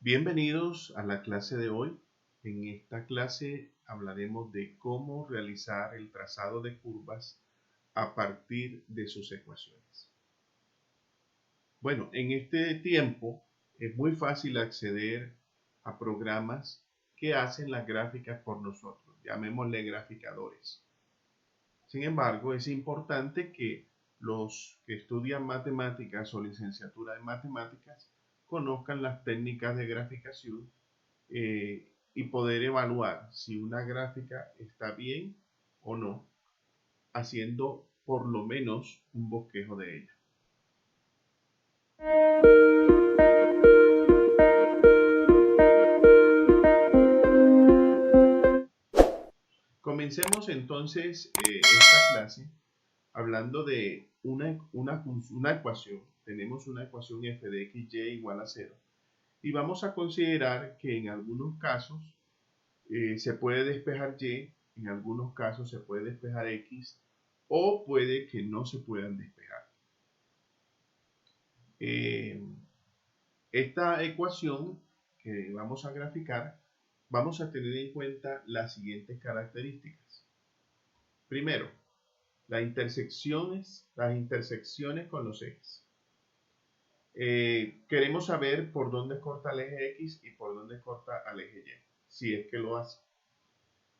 Bienvenidos a la clase de hoy. En esta clase hablaremos de cómo realizar el trazado de curvas a partir de sus ecuaciones. Bueno, en este tiempo es muy fácil acceder a programas que hacen las gráficas por nosotros, llamémosle graficadores. Sin embargo, es importante que los que estudian matemáticas o licenciatura en matemáticas conozcan las técnicas de graficación y poder evaluar si una gráfica está bien o no, haciendo por lo menos un bosquejo de ella. Comencemos entonces esta clase hablando de una ecuación. Tenemos una ecuación f de x y igual a 0. Y vamos a considerar que en algunos casos se puede despejar y, en algunos casos se puede despejar x, o puede que no se puedan despejar. Esta ecuación que vamos a graficar, vamos a tener en cuenta las siguientes características. Primero, las intersecciones con los ejes. Queremos saber por dónde corta el eje X y por dónde corta al eje Y, si es que lo hace.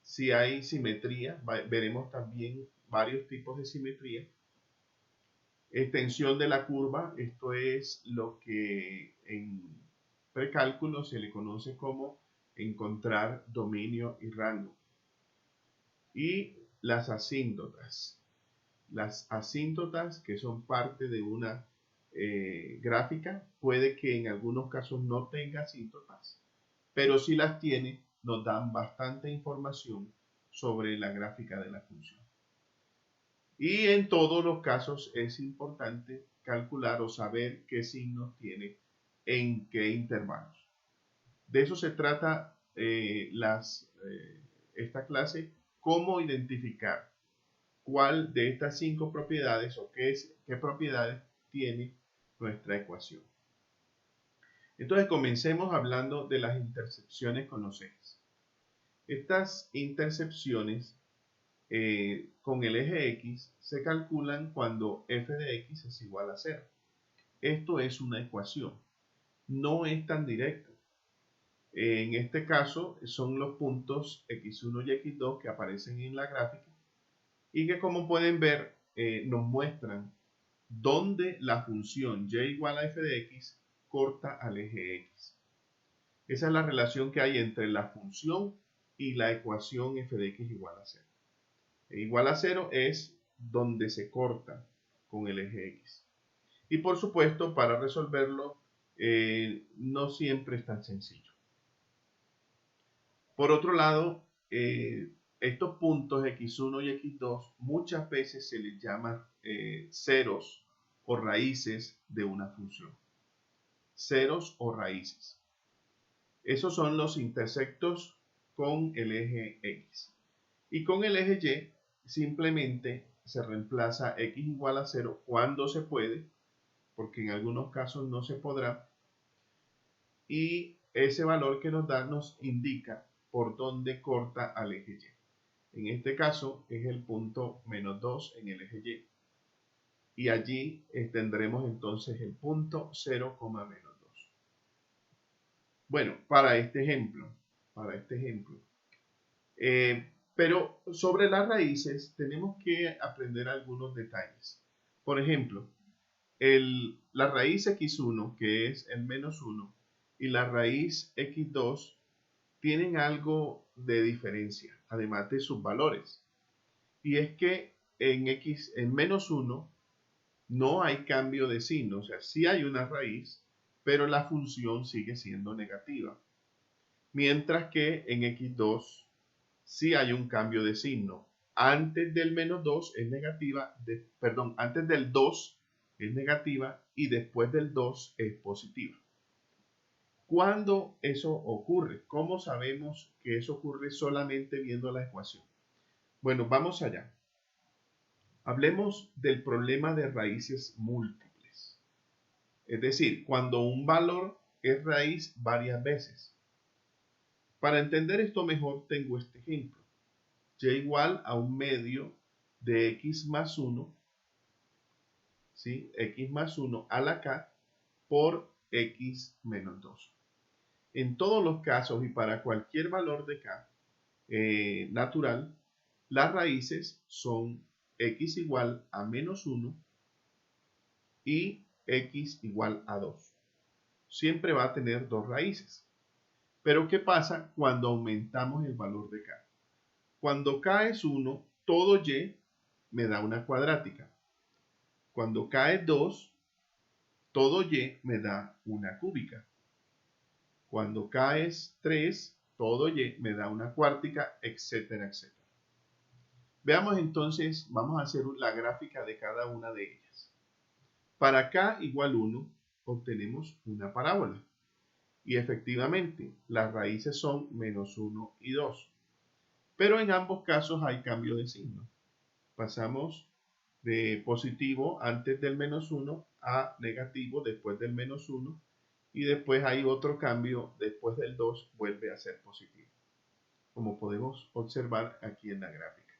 Si hay simetría, veremos también varios tipos de simetría. Extensión de la curva, esto es lo que en precálculo se le conoce como encontrar dominio y rango. Y las asíntotas. Las asíntotas, que son parte de una gráfica, puede que en algunos casos no tenga asíntotas, pero si las tiene, nos dan bastante información sobre la gráfica de la función. Y en todos los casos es importante calcular o saber qué signos tiene en qué intervalos. De eso se trata esta clase, cómo identificar cuál de estas 5 propiedades o qué propiedades tiene nuestra ecuación. Entonces comencemos hablando de las intersecciones con los ejes. Estas intersecciones con el eje X se calculan cuando f de X es igual a 0. Esto es una ecuación, no es tan directo. En este caso son los puntos x1 y x2 que aparecen en la gráfica y que, como pueden ver, nos muestran dónde la función y igual a f de x corta al eje x. Esa es la relación que hay entre la función y la ecuación f de x igual a 0. Igual a 0 es donde se corta con el eje x. Y por supuesto, para resolverlo, no siempre es tan sencillo. Por otro lado, estos puntos x1 y x2 muchas veces se les llama ceros o raíces de una función. Ceros o raíces. Esos son los intersectos con el eje x. Y con el eje y simplemente se reemplaza x igual a 0 cuando se puede, porque en algunos casos no se podrá. Y ese valor que nos da nos indica por dónde corta al eje y. En este caso es el punto menos 2 en el eje y. Y allí tendremos entonces el punto 0, menos 2. Bueno, para este ejemplo. Pero sobre las raíces tenemos que aprender algunos detalles. Por ejemplo, la raíz x1, que es el menos 1, y la raíz x2 tienen algo de diferencia, además de sus valores. Y es que en menos 1 no hay cambio de signo, o sea, sí hay una raíz, pero la función sigue siendo negativa. Mientras que en x2 sí hay un cambio de signo. Antes del menos 2 es negativa, antes del 2 es negativa y después del 2 es positiva. ¿Cuándo eso ocurre? ¿Cómo sabemos que eso ocurre solamente viendo la ecuación? Bueno, vamos allá. Hablemos del problema de raíces múltiples. Es decir, cuando un valor es raíz varias veces. Para entender esto mejor tengo este ejemplo. Y igual a un medio de x más 1, ¿sí? X más 1 a la k por x menos 2. En todos los casos y para cualquier valor de k natural, las raíces son x igual a menos 1 y x igual a 2. Siempre va a tener dos raíces. Pero ¿qué pasa cuando aumentamos el valor de k? Cuando k es 1, todo y me da una cuadrática. Cuando k es 2, todo y me da una cúbica. Cuando k es 3, todo y me da una cuártica, etcétera, etcétera. Veamos entonces, vamos a hacer la gráfica de cada una de ellas. Para k igual 1, obtenemos una parábola. Y efectivamente, las raíces son menos 1 y 2. Pero en ambos casos hay cambio de signo. Pasamos de positivo antes del menos 1 a negativo después del menos 1. Y después hay otro cambio, después del 2 vuelve a ser positivo. Como podemos observar aquí en la gráfica.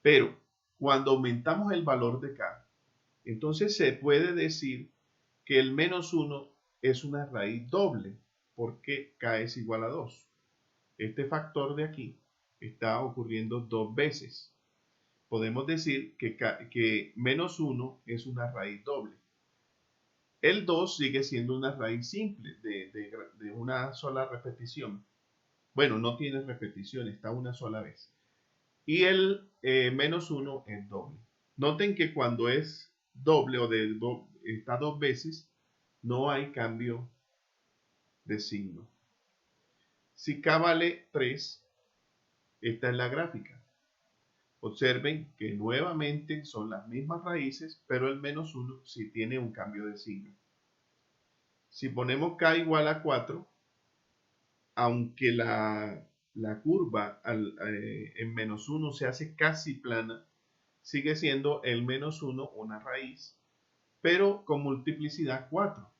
Pero cuando aumentamos el valor de k, entonces se puede decir que el menos 1 es una raíz doble, porque k es igual a 2. Este factor de aquí está ocurriendo dos veces. Podemos decir que menos 1 es una raíz doble. El 2 sigue siendo una raíz simple de una sola repetición. Bueno, no tiene repetición, está una sola vez. Y el menos 1 es doble. Noten que cuando es doble o está dos veces, no hay cambio de signo. Si k vale 3, esta es la gráfica. Observen que nuevamente son las mismas raíces, pero el menos 1 sí tiene un cambio de signo. Si ponemos k igual a 4, aunque la curva en menos 1 se hace casi plana, sigue siendo el menos 1 una raíz, pero con multiplicidad 4.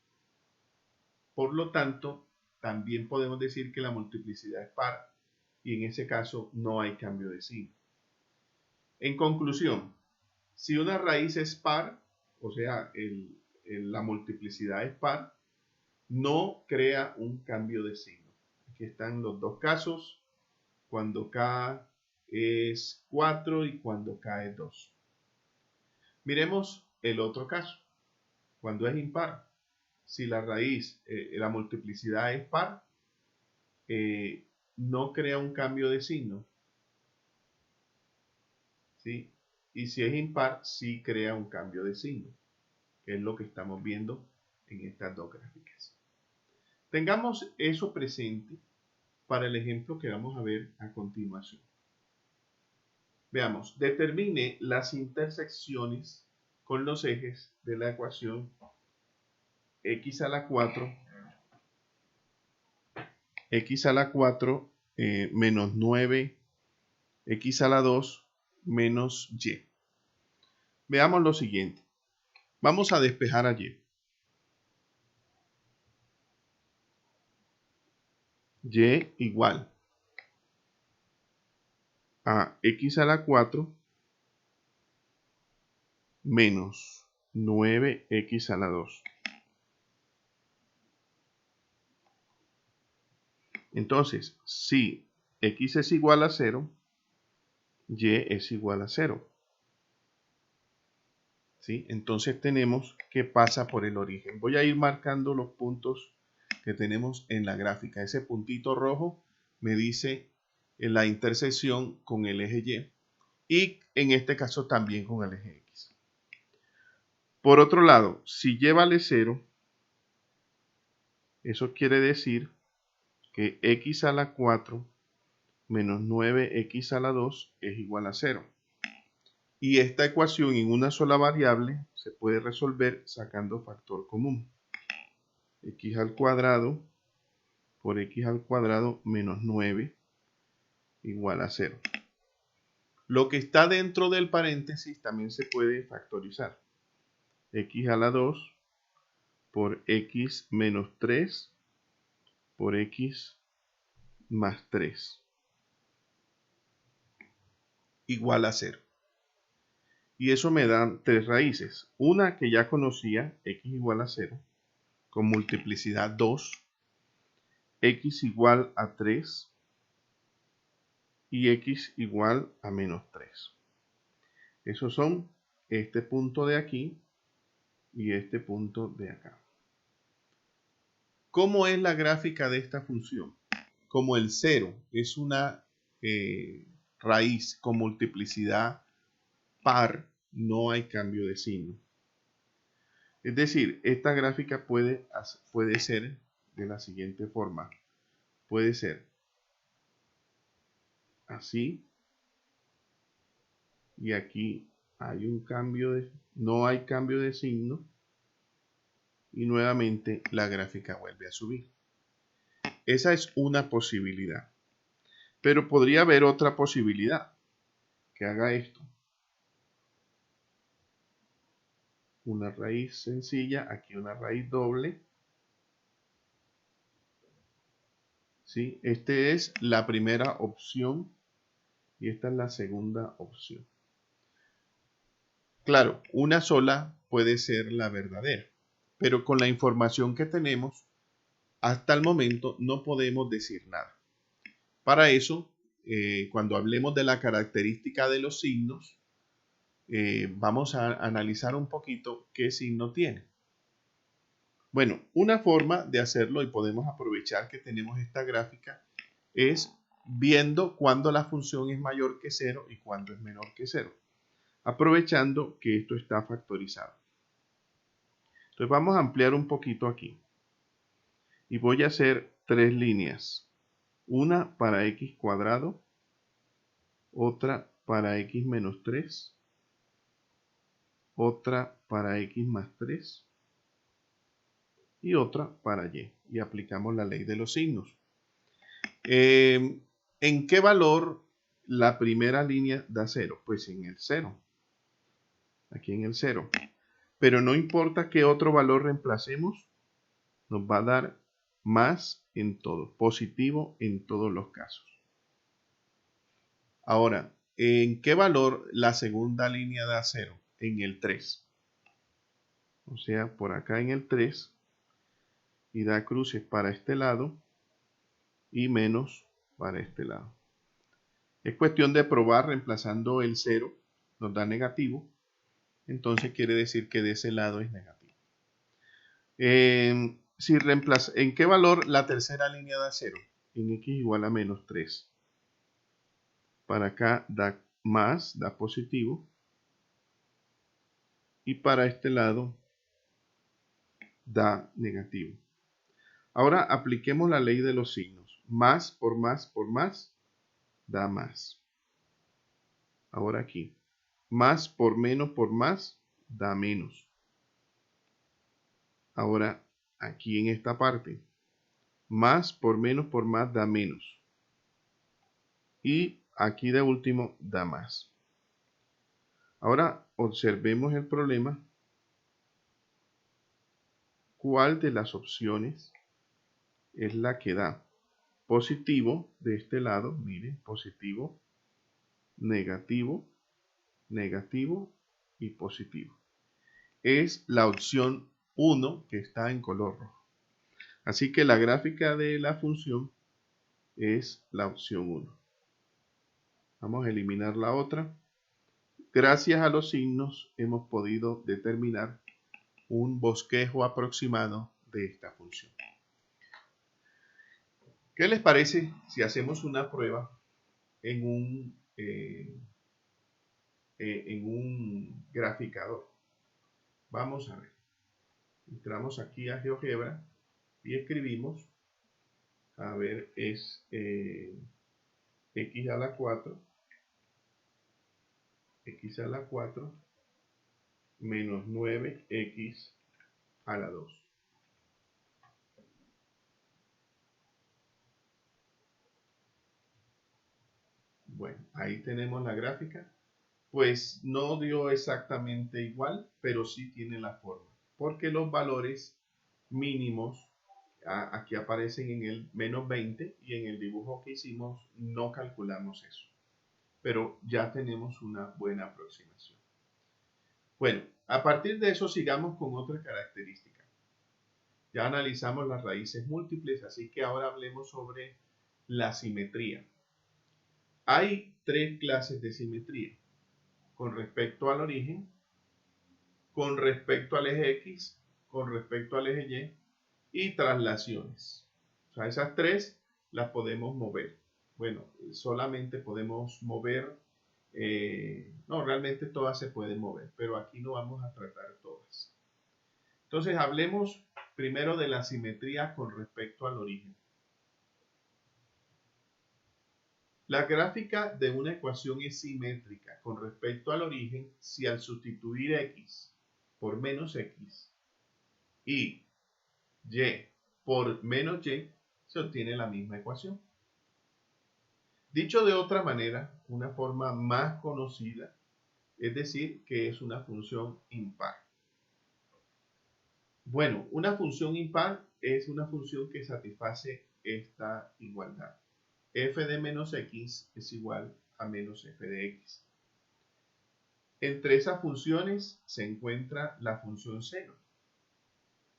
Por lo tanto, también podemos decir que la multiplicidad es par y en ese caso no hay cambio de signo. En conclusión, si una raíz es par, o sea, la multiplicidad es par, no crea un cambio de signo. Aquí están los dos casos, cuando k es 4 y cuando k es 2. Miremos el otro caso, cuando es impar. Si la raíz, la multiplicidad es par, no crea un cambio de signo. ¿Sí? Y si es impar, sí crea un cambio de signo, que es lo que estamos viendo en estas dos gráficas. Tengamos eso presente para el ejemplo que vamos a ver a continuación. Veamos, determine las intersecciones con los ejes de la ecuación x a la 4 menos 9 x a la 2 menos y. Veamos lo siguiente. Vamos a despejar a y. Y igual a x a la 4 menos 9x a la 2. Entonces, si x es igual a 0, y es igual a 0. ¿Sí? Entonces tenemos que pasa por el origen. Voy a ir marcando los puntos que tenemos en la gráfica. Ese puntito rojo me dice la intersección con el eje Y y en este caso también con el eje X. Por otro lado, si y vale 0, eso quiere decir que x a la 4 menos 9x a la 2 es igual a 0. Y esta ecuación en una sola variable se puede resolver sacando factor común. X al cuadrado por x al cuadrado menos 9 igual a 0. Lo que está dentro del paréntesis también se puede factorizar. X a la 2 por x menos 3 por x más 3 igual a 0. Y eso me da tres raíces. Una que ya conocía, x igual a 0, con multiplicidad 2, x igual a 3 y x igual a menos 3. Esos son este punto de aquí y este punto de acá. ¿Cómo es la gráfica de esta función? Como el 0 es una raíz con multiplicidad par, no hay cambio de signo. Es decir, esta gráfica puede ser de la siguiente forma. Puede ser así. Y aquí hay un cambio no hay cambio de signo. Y nuevamente la gráfica vuelve a subir. Esa es una posibilidad. Pero podría haber otra posibilidad que haga esto. Una raíz sencilla, aquí una raíz doble. ¿Sí? Esta es la primera opción y esta es la segunda opción. Claro, una sola puede ser la verdadera, pero con la información que tenemos, hasta el momento no podemos decir nada. Para eso, cuando hablemos de la característica de los signos, vamos a analizar un poquito qué signo tiene. Bueno, una forma de hacerlo, y podemos aprovechar que tenemos esta gráfica, es viendo cuándo la función es mayor que 0 y cuándo es menor que 0, aprovechando que esto está factorizado. Entonces vamos a ampliar un poquito aquí. Y voy a hacer tres líneas. Una para x cuadrado, otra para x menos 3, otra para x más 3 y otra para y. Y aplicamos la ley de los signos. ¿En qué valor la primera línea da 0? Pues en el 0. Aquí en el 0. Pero no importa qué otro valor reemplacemos, nos va a dar más en todo, positivo en todos los casos. Ahora, ¿en qué valor la segunda línea da 0? En el 3. O sea, por acá en el 3 y da cruces para este lado y menos para este lado. Es cuestión de probar reemplazando el 0, nos da negativo, entonces quiere decir que de ese lado es negativo. ¿En qué valor la tercera línea da 0? En x igual a menos 3. Para acá da más, da positivo. Y para este lado da negativo. Ahora apliquemos la ley de los signos. Más por más por más da más. Ahora aquí. Más por más da menos. Ahora aquí en esta parte. Más por más da menos. Y aquí de último da más. Ahora observemos el problema. ¿Cuál de las opciones es la que da positivo de este lado? Miren, positivo, negativo, negativo y positivo. Es la opción 1 que está en color rojo. Así que la gráfica de la función es la opción 1. Vamos a eliminar la otra. Gracias a los signos hemos podido determinar un bosquejo aproximado de esta función. ¿Qué les parece si hacemos una prueba en un graficador? Vamos a ver. Entramos aquí a GeoGebra y escribimos, a ver, es x a la 4 menos 9x a la 2. Bueno, ahí tenemos la gráfica. Pues no dio exactamente igual, pero sí tiene la forma, porque los valores mínimos aquí aparecen en el menos 20 y en el dibujo que hicimos no calculamos eso. Pero ya tenemos una buena aproximación. Bueno, a partir de eso sigamos con otra característica. Ya analizamos las raíces múltiples, así que ahora hablemos sobre la simetría. Hay tres clases de simetría: con respecto al origen, con respecto al eje X, con respecto al eje Y y traslaciones. O sea, esas tres las podemos mover. Bueno, solamente podemos mover, no, realmente todas se pueden mover, pero aquí no vamos a tratar todas. Entonces, hablemos primero de la simetría con respecto al origen. La gráfica de una ecuación es simétrica con respecto al origen si al sustituir x por menos x y y por menos y se obtiene la misma ecuación. Dicho de otra manera, una forma más conocida es decir que es una función impar. Bueno, una función impar es una función que satisface esta igualdad. F de menos x es igual a menos f de x. Entre esas funciones se encuentra la función seno,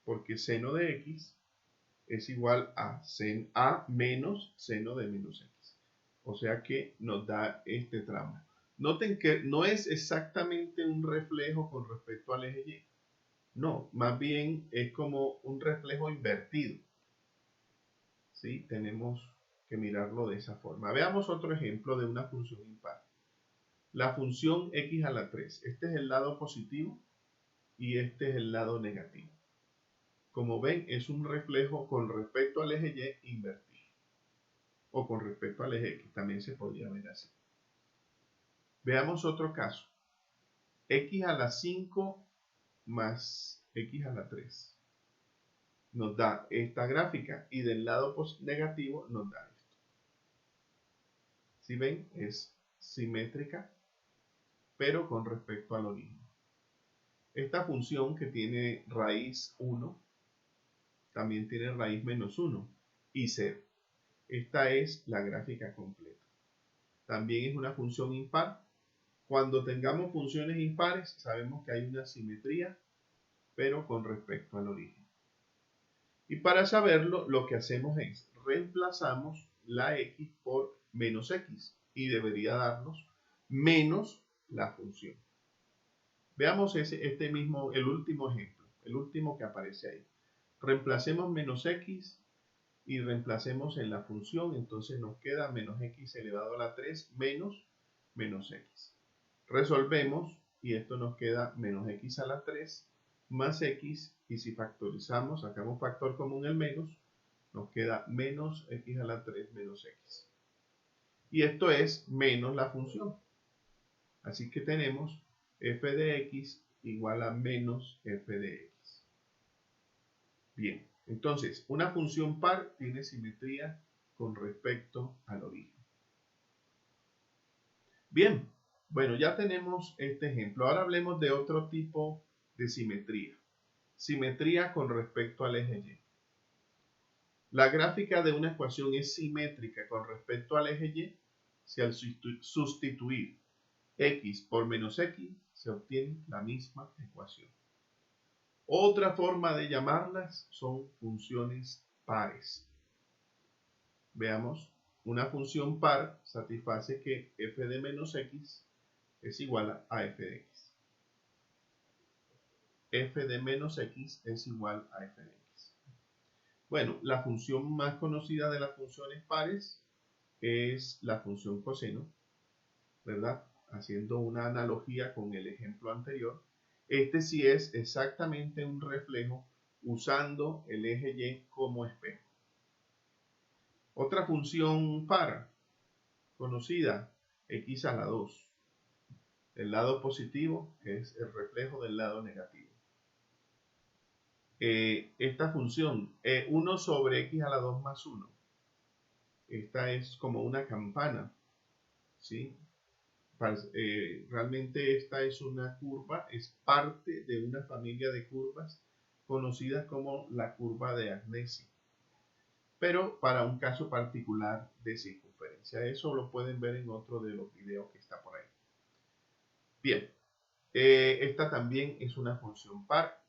porque seno de x es igual a menos seno de menos x. O sea que nos da este tramo. Noten que no es exactamente un reflejo con respecto al eje Y. No, más bien es como un reflejo invertido. ¿Sí? Tenemos que mirarlo de esa forma. Veamos otro ejemplo de una función impar. La función x a la 3. Este es el lado positivo y este es el lado negativo. Como ven, es un reflejo con respecto al eje Y invertido. O con respecto al eje X, también se podría ver así. Veamos otro caso. X a la 5 más x a la 3. Nos da esta gráfica y del lado negativo nos da esto. Si ven, es simétrica, pero con respecto al origen. Esta función que tiene raíz 1, también tiene raíz menos 1 y 0. Esta es la gráfica completa. También es una función impar. Cuando tengamos funciones impares, sabemos que hay una simetría, pero con respecto al origen. Y para saberlo, lo que hacemos es reemplazamos la x por menos x y debería darnos menos la función. Veamos el último ejemplo, el último que aparece ahí. Reemplacemos menos x y reemplacemos en la función, entonces nos queda menos x elevado a la 3 menos x. Resolvemos y esto nos queda menos x a la 3 más x, y si factorizamos, sacamos factor común el menos, nos queda menos x a la 3 menos x. Y esto es menos la función. Así que tenemos f de x igual a menos f de x. Bien, entonces una función par tiene simetría con respecto al origen. Bien, bueno, ya tenemos este ejemplo. Ahora hablemos de otro tipo de simetría. Simetría con respecto al eje Y. La gráfica de una ecuación es simétrica con respecto al eje Y si al sustituir x por menos x se obtiene la misma ecuación. Otra forma de llamarlas son funciones pares. Veamos, una función par satisface que f de menos x es igual a f de x. F de menos x es igual a f de x. Bueno, la función más conocida de las funciones pares es la función coseno, ¿verdad? Haciendo una analogía con el ejemplo anterior. Este sí es exactamente un reflejo usando el eje Y como espejo. Otra función par conocida, x a la 2. El lado positivo es el reflejo del lado negativo. Esta función, 1 sobre x a la 2 más 1. Esta es como una campana, ¿sí? Realmente esta es una curva, es parte de una familia de curvas conocidas como la curva de Agnesi, pero para un caso particular de circunferencia. Eso lo pueden ver en otro de los videos que está por ahí. Bien, esta también es una función par.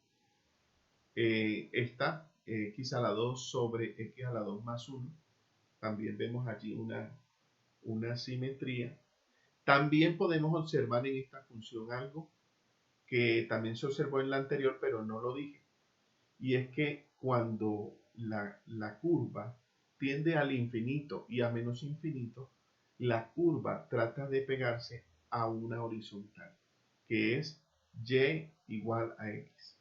Esta, x a la 2 sobre x a la 2 más 1. También vemos allí una simetría. También podemos observar en esta función algo que también se observó en la anterior, pero no lo dije. Y es que cuando la curva tiende al infinito y a menos infinito, la curva trata de pegarse a una horizontal, que es y igual a x.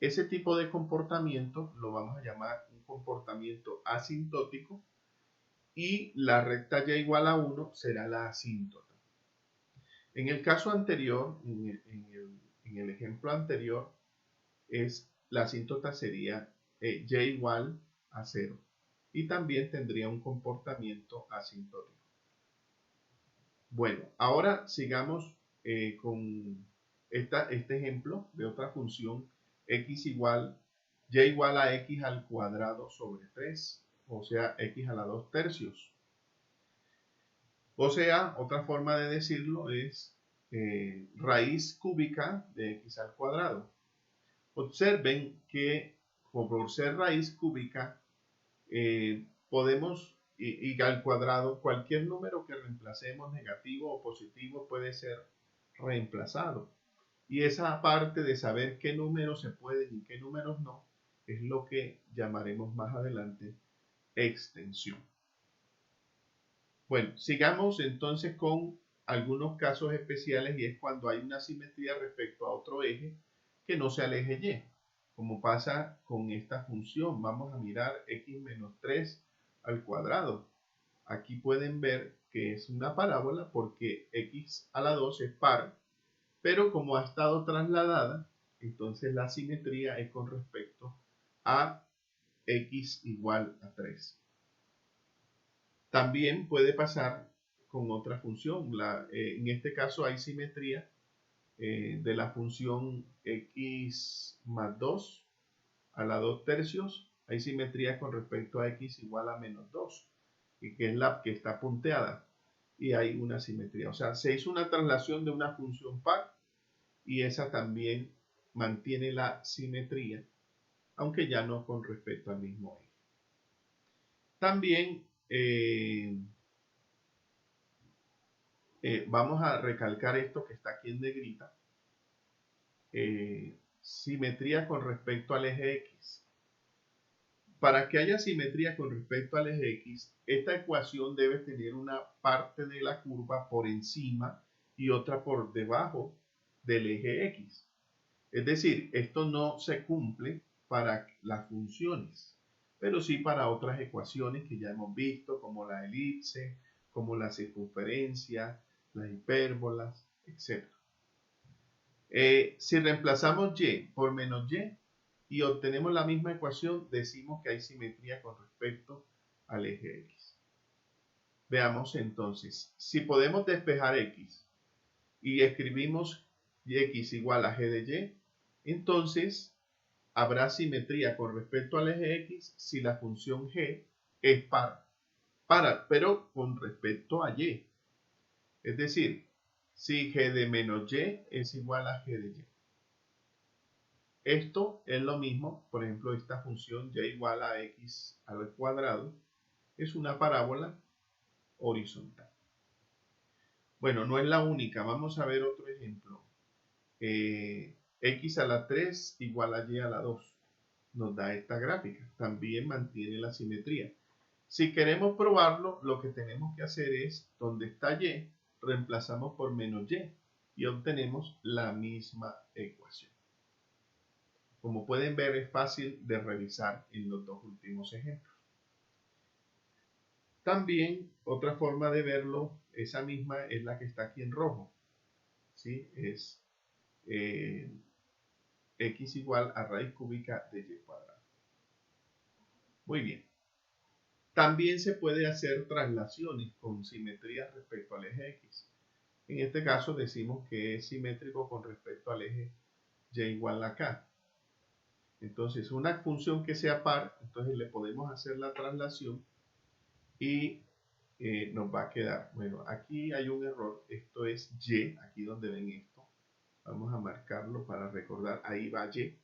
Ese tipo de comportamiento lo vamos a llamar un comportamiento asintótico y la recta y igual a 1 será la asíntota. En el caso anterior, en el ejemplo anterior, la asíntota sería y igual a 0 y también tendría un comportamiento asintótico. Bueno, ahora sigamos con este ejemplo de otra función y igual a x al cuadrado sobre 3, o sea, x a la 2 tercios. O sea, otra forma de decirlo es raíz cúbica de x al cuadrado. Observen que por ser raíz cúbica podemos y al cuadrado, cualquier número que reemplacemos, negativo o positivo, puede ser reemplazado. Y esa parte de saber qué números se pueden y qué números no, es lo que llamaremos más adelante extensión. Bueno, sigamos entonces con algunos casos especiales y es cuando hay una simetría respecto a otro eje que no sea el eje y, como pasa con esta función. Vamos a mirar x menos 3 al cuadrado. Aquí pueden ver que es una parábola porque x a la 2 es par, pero como ha estado trasladada, entonces la simetría es con respecto a x igual a 3. También puede pasar con otra función. En este caso hay simetría de la función x más 2 a la 2 tercios. Hay simetría con respecto a x igual a menos 2, que es la que está punteada. Y hay una simetría. O sea, se hizo una traslación de una función par y esa también mantiene la simetría, aunque ya no con respecto al mismo eje. También vamos a recalcar esto que está aquí en negrita. Simetría con respecto al eje X. Para que haya simetría con respecto al eje X, esta ecuación debe tener una parte de la curva por encima y otra por debajo del eje X. Es decir, esto no se cumple para las funciones, pero sí para otras ecuaciones que ya hemos visto, como la elipse, como la circunferencia, las hipérbolas, etc. Si reemplazamos y por menos y obtenemos la misma ecuación, decimos que hay simetría con respecto al eje X. Veamos entonces, si podemos despejar X y escribimos X igual a G de Y, entonces habrá simetría con respecto al eje X si la función G es par, pero con respecto a Y. Es decir, si G de menos Y es igual a G de Y. Esto es lo mismo, por ejemplo, esta función y igual a x al cuadrado es una parábola horizontal. Bueno, no es la única, vamos a ver otro ejemplo. X a la 3 igual a y a la 2 nos da esta gráfica, también mantiene la simetría. Si queremos probarlo, lo que tenemos que hacer es, donde está y, reemplazamos por menos y obtenemos la misma ecuación. Como pueden ver, es fácil de revisar en los dos últimos ejemplos. También, otra forma de verlo, esa misma es la que está aquí en rojo. ¿Sí? Es x igual a raíz cúbica de y cuadrado. Muy bien. También se puede hacer traslaciones con simetría respecto al eje x. En este caso decimos que es simétrico con respecto al eje y igual a k. Entonces, una función que sea par, entonces le podemos hacer la traslación y nos va a quedar, bueno, aquí hay un error, esto es y, aquí donde ven esto, vamos a marcarlo para recordar, ahí va y.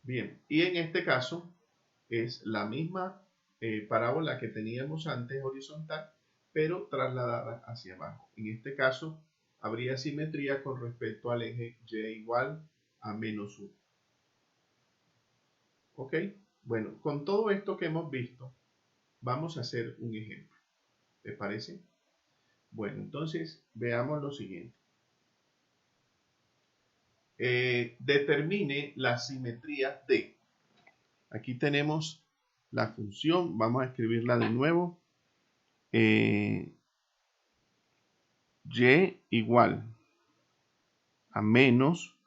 Bien, y en este caso es la misma parábola que teníamos antes horizontal, pero trasladada hacia abajo. En este caso habría simetría con respecto al eje y igual a menos 1. ¿Ok? Bueno, con todo esto que hemos visto, vamos a hacer un ejemplo. ¿Te parece? Bueno, entonces veamos lo siguiente. Determine la simetría de. Aquí tenemos la función, vamos a escribirla de nuevo. Y igual a menos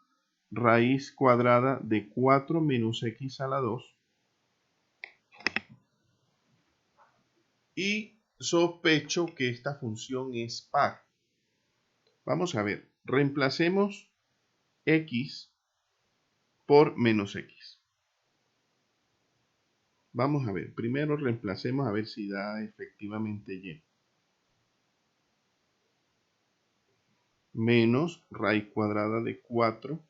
raíz cuadrada de 4 menos x a la 2. Y sospecho que esta función es par. Vamos a ver, reemplacemos x por menos x. Vamos a ver, primero reemplacemos a ver si da efectivamente y. Menos raíz cuadrada de 4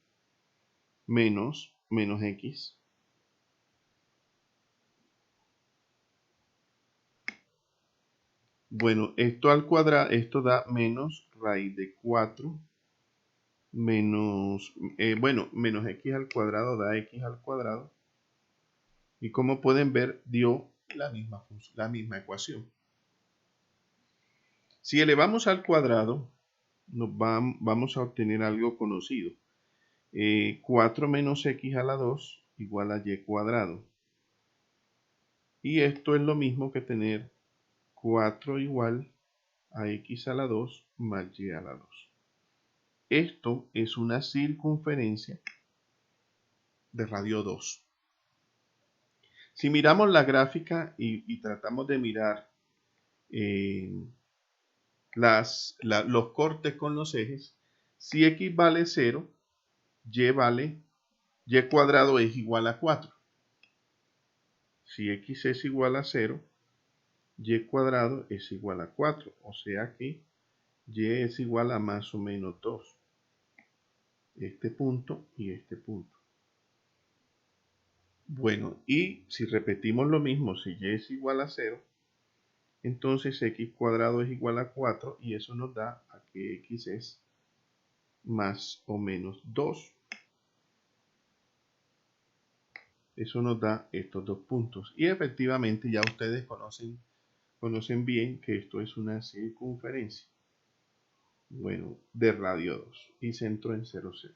menos x. Bueno, esto al cuadrado, esto da menos raíz de 4 menos, menos x al cuadrado da x al cuadrado. Y como pueden ver, dio la misma ecuación. Si elevamos al cuadrado, vamos a obtener algo conocido. 4 menos x a la 2 igual a y cuadrado. Y esto es lo mismo que tener 4 igual a x a la 2 más y a la 2. Esto es una circunferencia de radio 2. Si miramos la gráfica y tratamos de mirar los cortes con los ejes, si x vale 0, y cuadrado es igual a 4. Si x es igual a 0, y cuadrado es igual a 4. O sea que y es igual a más o menos 2. Este punto y este punto. Bueno, y si repetimos lo mismo, si y es igual a 0, entonces x cuadrado es igual a 4 y eso nos da a que x es más o menos 2. Eso nos da estos dos puntos. Y efectivamente ya ustedes conocen bien que esto es una circunferencia. Bueno, de radio 2 y centro en 0, 0.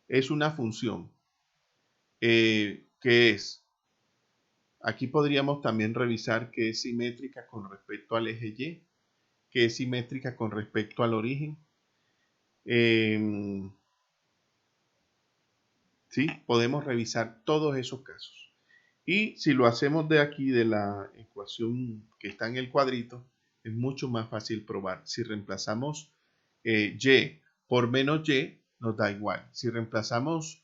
Es una función que es, aquí podríamos también revisar que es simétrica con respecto al eje Y, que es simétrica con respecto al origen. ¿Sí? Podemos revisar todos esos casos. Y si lo hacemos de aquí, de la ecuación que está en el cuadrito, es mucho más fácil probar. Si reemplazamos y por menos y, nos da igual. Si reemplazamos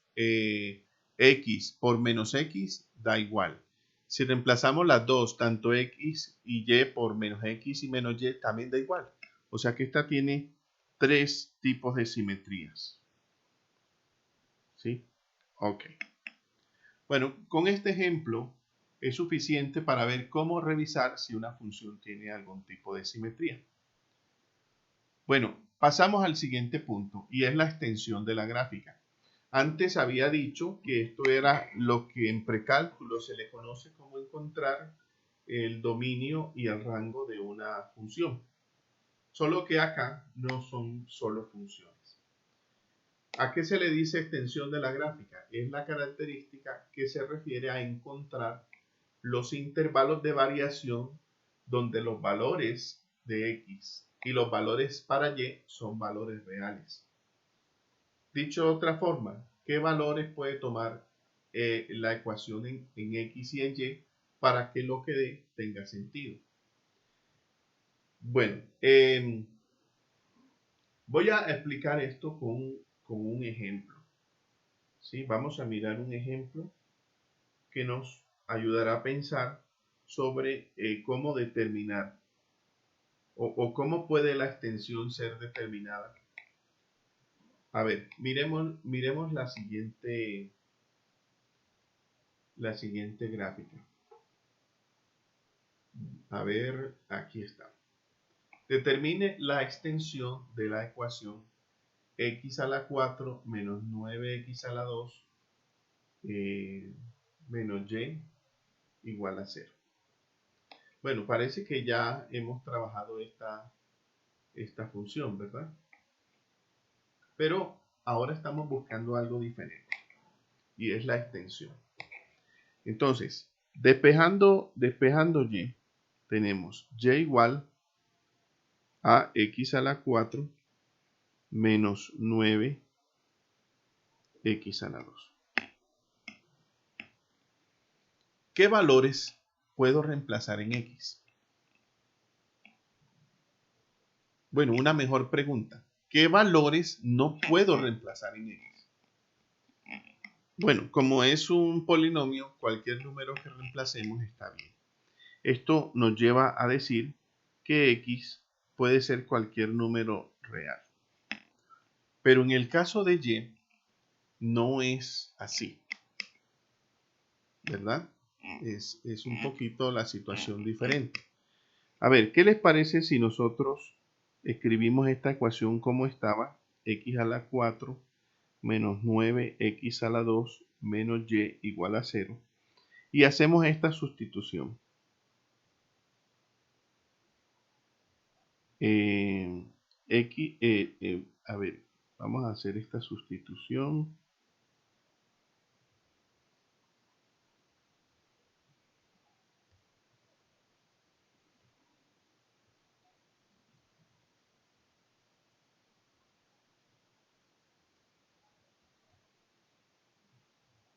x por menos x, da igual. Si reemplazamos las dos, tanto x y y por menos x y menos y, también da igual. O sea que esta tiene 3 tipos de simetrías. ¿Sí? Ok. Bueno, con este ejemplo es suficiente para ver cómo revisar si una función tiene algún tipo de simetría. Bueno, pasamos al siguiente punto y es la extensión de la gráfica. Antes había dicho que esto era lo que en precálculo se le conoce como encontrar el dominio y el rango de una función. Solo que acá no son solo funciones. ¿A qué se le dice extensión de la gráfica? Es la característica que se refiere a encontrar los intervalos de variación donde los valores de x y los valores para y son valores reales. Dicho de otra forma, ¿qué valores puede tomar la ecuación en x y en y para que lo que dé tenga sentido? Bueno, voy a explicar esto con un ejemplo. ¿sí? Vamos a mirar un ejemplo que nos ayudará a pensar sobre cómo determinar o cómo puede la extensión ser determinada. A ver, miremos la siguiente gráfica. A ver, aquí está. Determine la extensión de la ecuación x a la 4 menos 9x a la 2 menos y igual a 0. Bueno, parece que ya hemos trabajado esta función, ¿verdad? Pero ahora estamos buscando algo diferente y es la extensión. Entonces, despejando y, tenemos y igual a x a la 4 menos 9x a la 2. ¿Qué valores puedo reemplazar en x? Bueno, una mejor pregunta. ¿Qué valores no puedo reemplazar en x? Bueno, como es un polinomio, cualquier número que reemplacemos está bien. Esto nos lleva a decir que x puede ser cualquier número real. Pero en el caso de y, no es así, ¿verdad? Es un poquito la situación diferente. A ver, ¿qué les parece si nosotros escribimos esta ecuación como estaba? X a la 4 menos 9x a la 2 menos y igual a 0. Y hacemos esta sustitución. A ver, vamos a hacer esta sustitución.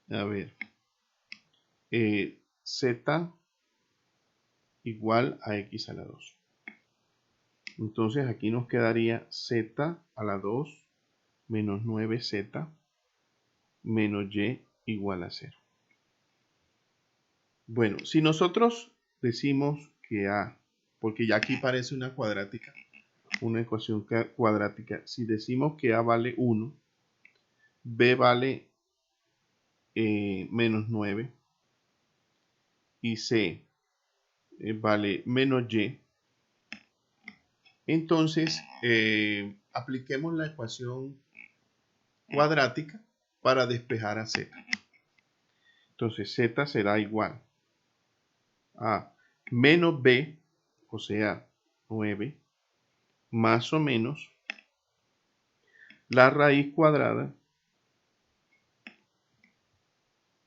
A ver, z igual a x a la 2. Entonces aquí nos quedaría z a la 2 menos 9z menos y igual a 0. Bueno, si nosotros decimos que a, porque ya aquí parece una cuadrática, una ecuación cuadrática, si decimos que a vale 1, b vale menos 9 y c vale menos y, entonces apliquemos la ecuación cuadrática para despejar a z. Entonces z será igual a menos b, o sea, 9, más o menos la raíz cuadrada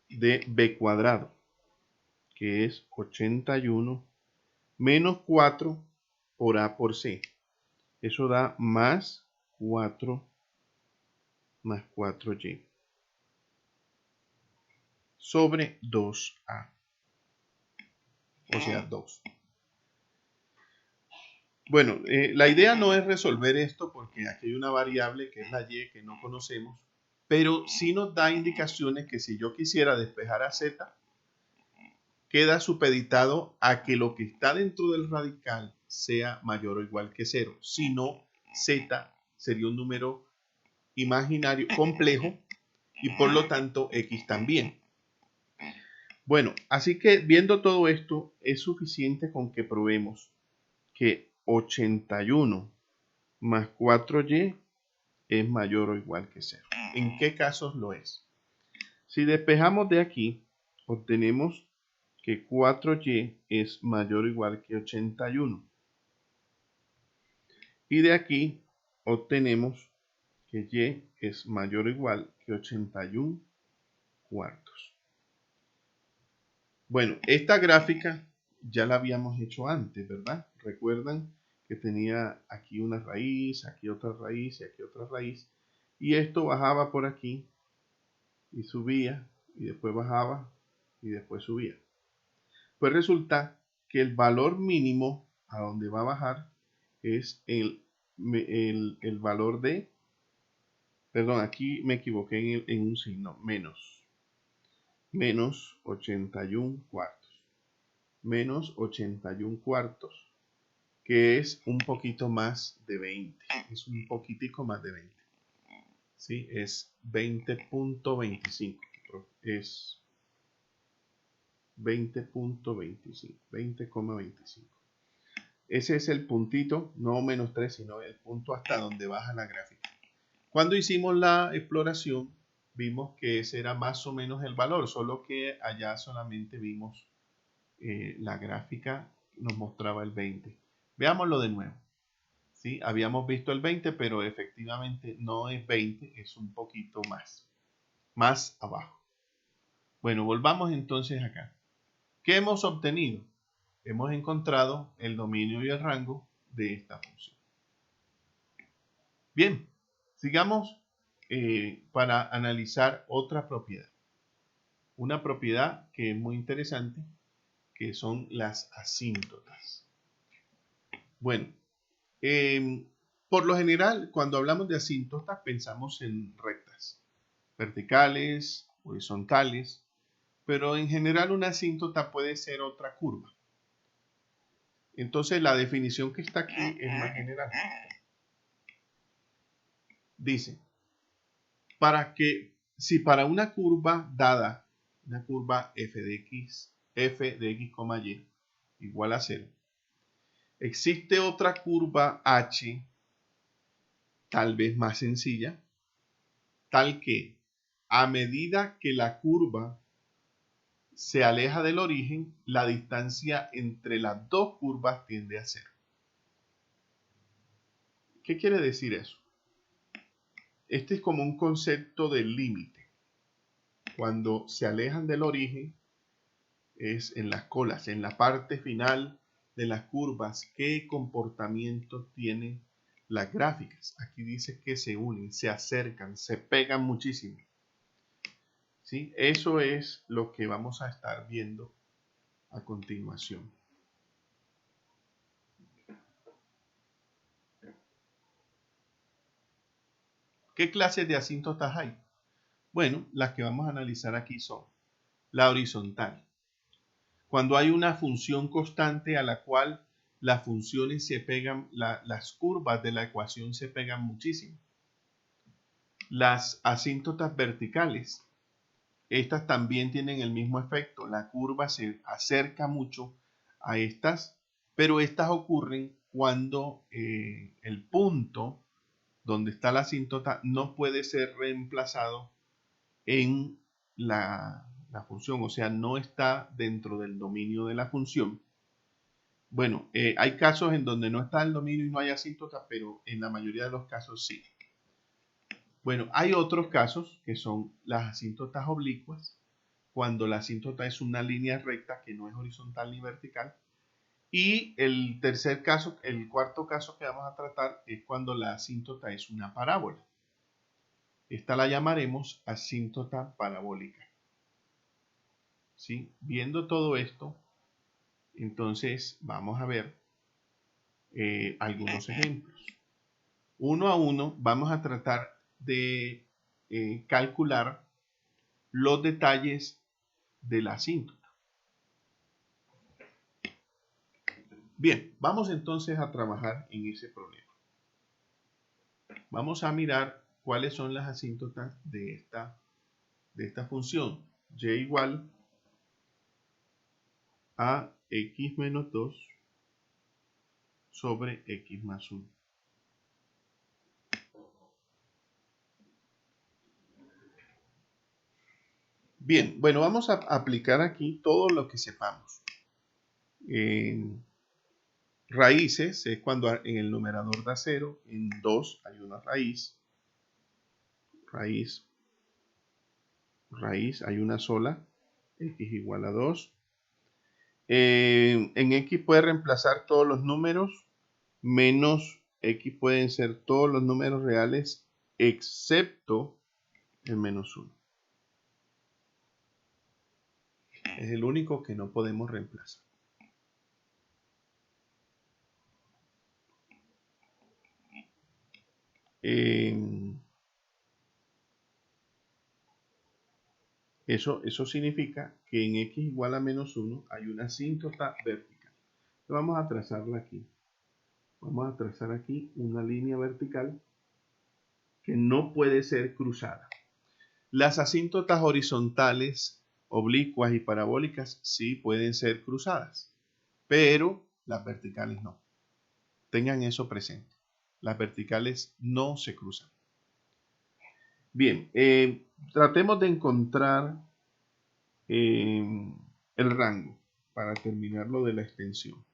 de b cuadrado, que es 81 menos 4 por a por c. Eso da más 4 más 4y sobre 2a, o sea, 2. Bueno, la idea no es resolver esto porque aquí hay una variable que es la y que no conocemos, pero sí nos da indicaciones que si yo quisiera despejar a z, queda supeditado a que lo que está dentro del radical sea mayor o igual que 0. Si no, z sería un número imaginario complejo y por lo tanto x también. Bueno, así que viendo todo esto, es suficiente con que probemos que 81 más 4y es mayor o igual que 0. ¿En qué casos lo es? Si despejamos de aquí, obtenemos que 4y es mayor o igual que 81. Y de aquí obtenemos que y es mayor o igual que 81 cuartos. Bueno, esta gráfica ya la habíamos hecho antes, ¿verdad? Recuerdan que tenía aquí una raíz, aquí otra raíz y aquí otra raíz. Y esto bajaba por aquí y subía y después bajaba y después subía. Pues resulta que el valor mínimo a donde va a bajar es el valor de Perdón, aquí me equivoqué en un signo. Menos 81 cuartos. Menos 81 cuartos, que es un poquito más de 20. Es un poquitico más de 20. ¿Sí? Es 20.25. Es 20.25. 20,25. Ese es el puntito, no menos 3, sino el punto hasta donde baja la gráfica. Cuando hicimos la exploración, vimos que ese era más o menos el valor, solo que allá solamente vimos la gráfica, nos mostraba el 20. Veámoslo de nuevo. ¿Sí? Habíamos visto el 20, pero efectivamente no es 20, es un poquito más abajo. Bueno, volvamos entonces acá. ¿Qué hemos obtenido? Hemos encontrado el dominio y el rango de esta función. Bien, sigamos para analizar otra propiedad. Una propiedad que es muy interesante, que son las asíntotas. Bueno, por lo general, cuando hablamos de asíntotas, pensamos en rectas, verticales, horizontales, pero en general una asíntota puede ser otra curva. Entonces, la definición que está aquí es más general. Dice, si para una curva dada, una curva f de x, y igual a 0, existe otra curva h, tal vez más sencilla, tal que a medida que la curva se aleja del origen, la distancia entre las dos curvas tiende a 0. ¿Qué quiere decir eso? Este es como un concepto de límite. Cuando se alejan del origen, es en las colas, en la parte final de las curvas, qué comportamiento tienen las gráficas. Aquí dice que se unen, se acercan, se pegan muchísimo. ¿Sí? Eso es lo que vamos a estar viendo a continuación. ¿Qué clases de asíntotas hay? Bueno, las que vamos a analizar aquí son la horizontal. Cuando hay una función constante a la cual las funciones se pegan, las curvas de la ecuación se pegan muchísimo. Las asíntotas verticales. Estas también tienen el mismo efecto. La curva se acerca mucho a estas, pero estas ocurren cuando el punto donde está la asíntota no puede ser reemplazado en la función, o sea, no está dentro del dominio de la función. Bueno, hay casos en donde no está el dominio y no hay asíntota, pero en la mayoría de los casos sí. Bueno, hay otros casos que son las asíntotas oblicuas, cuando la asíntota es una línea recta que no es horizontal ni vertical. Y el tercer caso, el cuarto caso que vamos a tratar es cuando la asíntota es una parábola. Esta la llamaremos asíntota parabólica. ¿Sí? Viendo todo esto, entonces vamos a ver algunos ejemplos. Uno a uno vamos a tratar de calcular los detalles de la asíntota. Bien, vamos entonces a trabajar en ese problema. Vamos a mirar cuáles son las asíntotas de esta función. Y igual a x menos 2 sobre x más 1. Bien, bueno, vamos a aplicar aquí todo lo que sepamos. Raíces es cuando en el numerador da 0, en 2 hay una raíz, hay una sola, x igual a 2. En x puede reemplazar todos los números, menos x pueden ser todos los números reales, excepto el menos 1. Es el único que no podemos reemplazar. Eso significa que en x igual a menos 1 hay una asíntota vertical. Vamos a trazarla aquí. Vamos a trazar aquí una línea vertical que no puede ser cruzada. Las asíntotas horizontales, oblicuas y parabólicas sí pueden ser cruzadas, pero las verticales no. Tengan eso presente. Las verticales no se cruzan. Bien, tratemos de encontrar el rango para terminar lo de la extensión.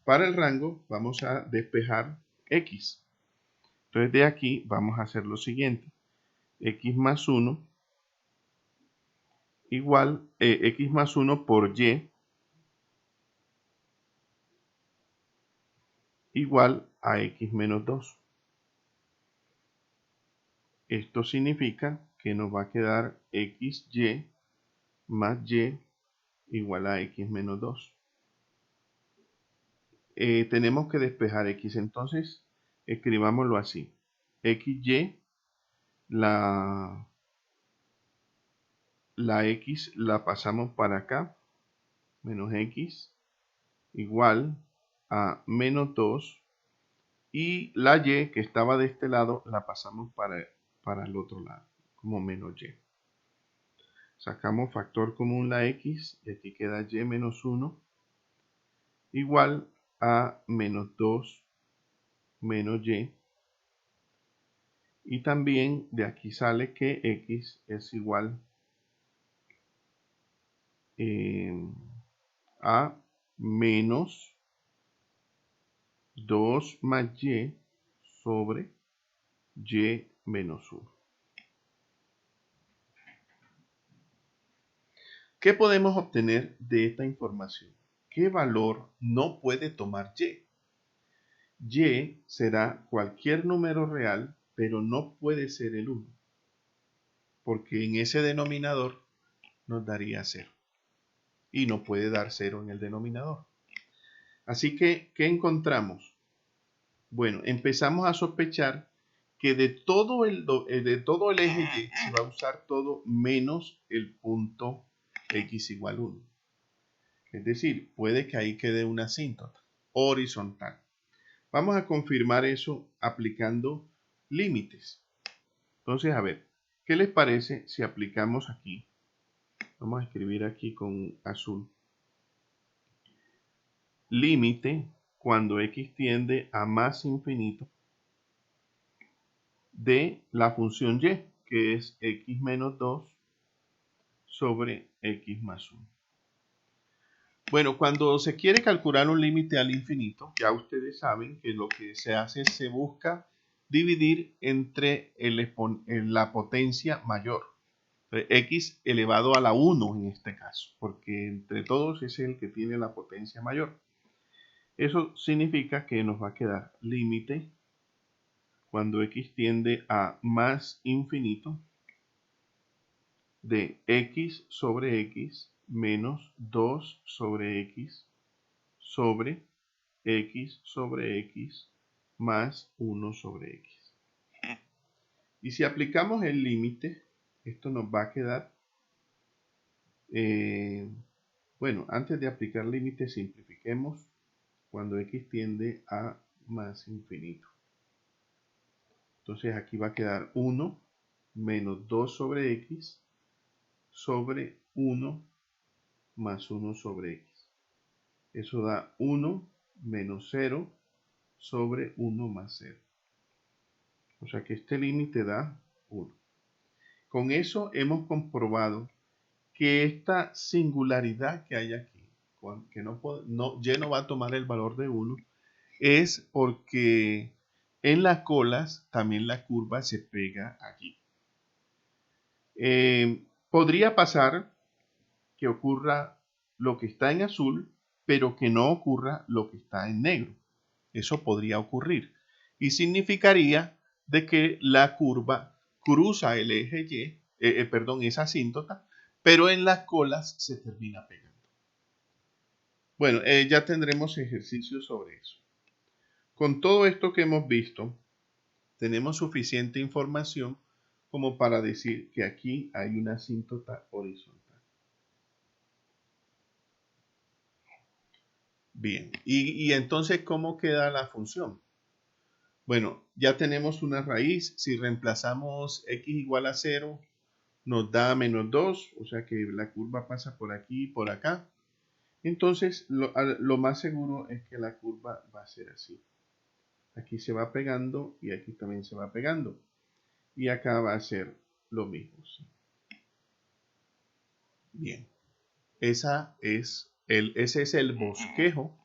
Para el rango vamos a despejar x. Entonces de aquí vamos a hacer lo siguiente. X más 1 igual x más 1 por y igual a x menos 2. Esto significa que nos va a quedar xy más y igual a x menos 2. Tenemos que despejar x, entonces escribámoslo así. xy, la x la pasamos para acá, menos x igual a menos 2, y la y que estaba de este lado la pasamos para el otro lado, como menos y. Sacamos factor común la x y aquí queda y menos 1 igual a menos 2 menos y. Y también de aquí sale que x es igual a menos 2 más y sobre y menos 1. ¿Qué podemos obtener de esta información? ¿Qué valor no puede tomar y? Y será cualquier número real, pero no puede ser el 1, porque en ese denominador nos daría 0. Y no puede dar 0 en el denominador. Así que, ¿qué encontramos? Bueno, empezamos a sospechar que de todo el eje Y se va a usar todo menos el punto x igual 1. Es decir, puede que ahí quede una asíntota horizontal. Vamos a confirmar eso aplicando límites. Entonces, a ver, ¿qué les parece si aplicamos aquí? Vamos a escribir aquí con azul. Límite cuando x tiende a más infinito de la función y, que es x menos 2 sobre x más 1. Bueno, cuando se quiere calcular un límite al infinito, ya ustedes saben que lo que se hace es se busca dividir entre la potencia mayor. X elevado a la 1 en este caso, porque entre todos es el que tiene la potencia mayor. Eso significa que nos va a quedar límite cuando x tiende a más infinito de x sobre x menos 2 sobre x sobre x más 1 sobre x. Y si aplicamos el límite, esto nos va a quedar, bueno, antes de aplicar límite, simplifiquemos cuando x tiende a más infinito. Entonces aquí va a quedar 1 menos 2 sobre x sobre 1 más 1 sobre x. Eso da 1 menos 0 sobre 1 más 0. O sea que este límite da 1. Con eso hemos comprobado que esta singularidad que hay aquí, que y no va a tomar el valor de 1, es porque en las colas también la curva se pega aquí. Podría pasar que ocurra lo que está en azul, pero que no ocurra lo que está en negro. Eso podría ocurrir. Y significaría de que la curva cruza el eje Y, esa asíntota, pero en las colas se termina pegando. Bueno, ya tendremos ejercicios sobre eso. Con todo esto que hemos visto, tenemos suficiente información como para decir que aquí hay una asíntota horizontal. Bien, y entonces, ¿cómo queda la función? Bueno, ya tenemos una raíz. Si reemplazamos x igual a 0, nos da menos 2, o sea que la curva pasa por aquí y por acá. Entonces, lo más seguro es que la curva va a ser así. Aquí se va pegando y aquí también se va pegando. Y acá va a ser lo mismo. ¿Sí? Bien, ese es el bosquejo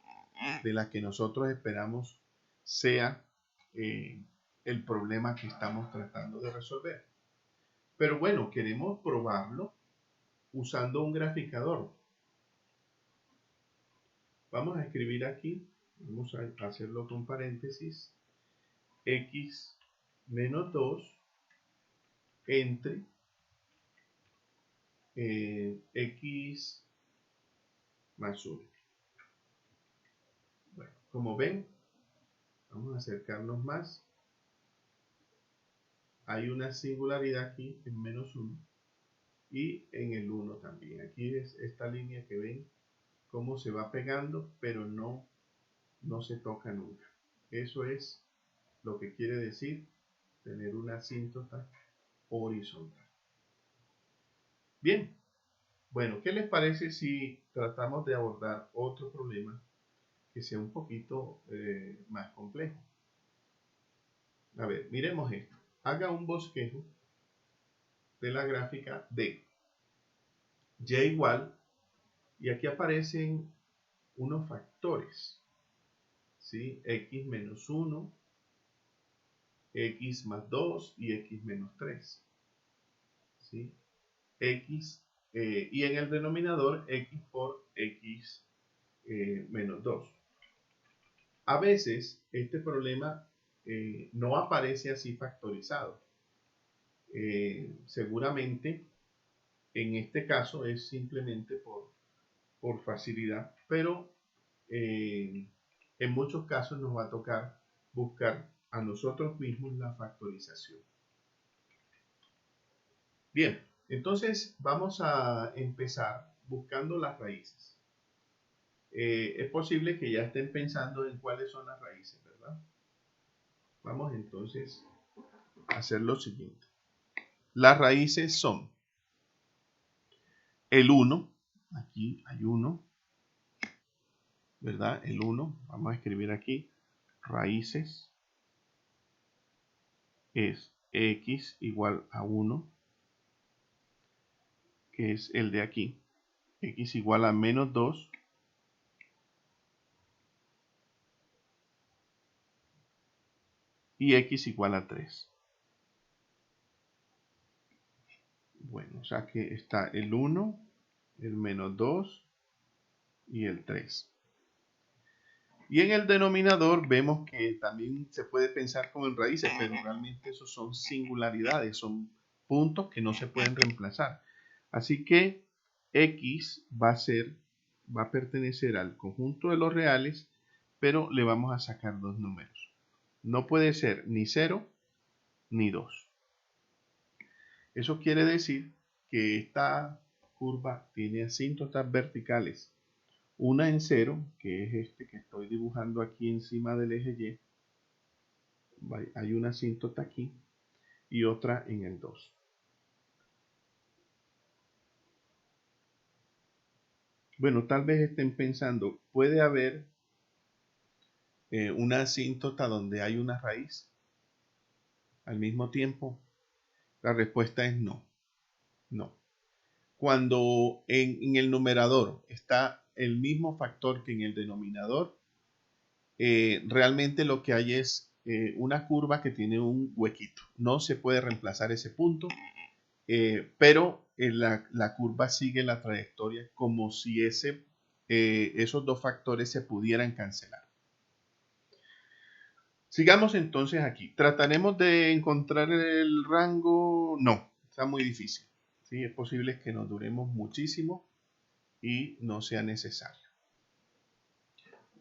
de la que nosotros esperamos sea el problema que estamos tratando de resolver. Pero bueno, queremos probarlo usando un graficador. Vamos a escribir aquí, vamos a hacerlo con paréntesis, x menos 2 entre x más 1. Bueno, como ven, vamos a acercarnos más. Hay una singularidad aquí en menos 1 y en el 1 también. Aquí es esta línea que ven cómo se va pegando, pero no se toca nunca. Eso es lo que quiere decir tener una asíntota horizontal. Bien, bueno, ¿qué les parece si tratamos de abordar otro problema que sea un poquito más complejo? A ver, miremos esto. Haga un bosquejo de la gráfica de y igual, y aquí aparecen unos factores, ¿sí? X menos 1, x más 2 y x menos 3, ¿sí? X, y en el denominador x por x menos 2. A veces este problema no aparece así factorizado. Seguramente en este caso es simplemente por facilidad, pero en muchos casos nos va a tocar buscar a nosotros mismos la factorización. Bien, entonces vamos a empezar buscando las raíces. Es posible que ya estén pensando en cuáles son las raíces, ¿verdad? Vamos entonces a hacer lo siguiente. Las raíces son el 1, aquí hay 1, ¿verdad? El 1, vamos a escribir aquí, raíces es x igual a 1, que es el de aquí, x igual a menos 2, y x igual a 3. Bueno, o sea que está el 1, el menos 2 y el 3. Y en el denominador vemos que también se puede pensar como en raíces, pero realmente esos son singularidades, son puntos que no se pueden reemplazar. Así que x va a pertenecer al conjunto de los reales, pero le vamos a sacar dos números. No puede ser ni 0 ni 2. Eso quiere decir que esta curva tiene asíntotas verticales. Una en 0, que es este que estoy dibujando aquí encima del eje Y. Hay una asíntota aquí y otra en el 2. Bueno, tal vez estén pensando, ¿puede haber una asíntota donde hay una raíz al mismo tiempo? La respuesta es no. No. Cuando en el numerador está el mismo factor que en el denominador, realmente lo que hay es una curva que tiene un huequito. No se puede reemplazar ese punto, pero la curva sigue la trayectoria como si esos dos factores se pudieran cancelar. Sigamos entonces aquí. ¿Trataremos de encontrar el rango? No, está muy difícil. ¿Sí? Es posible que nos duremos muchísimo y no sea necesario.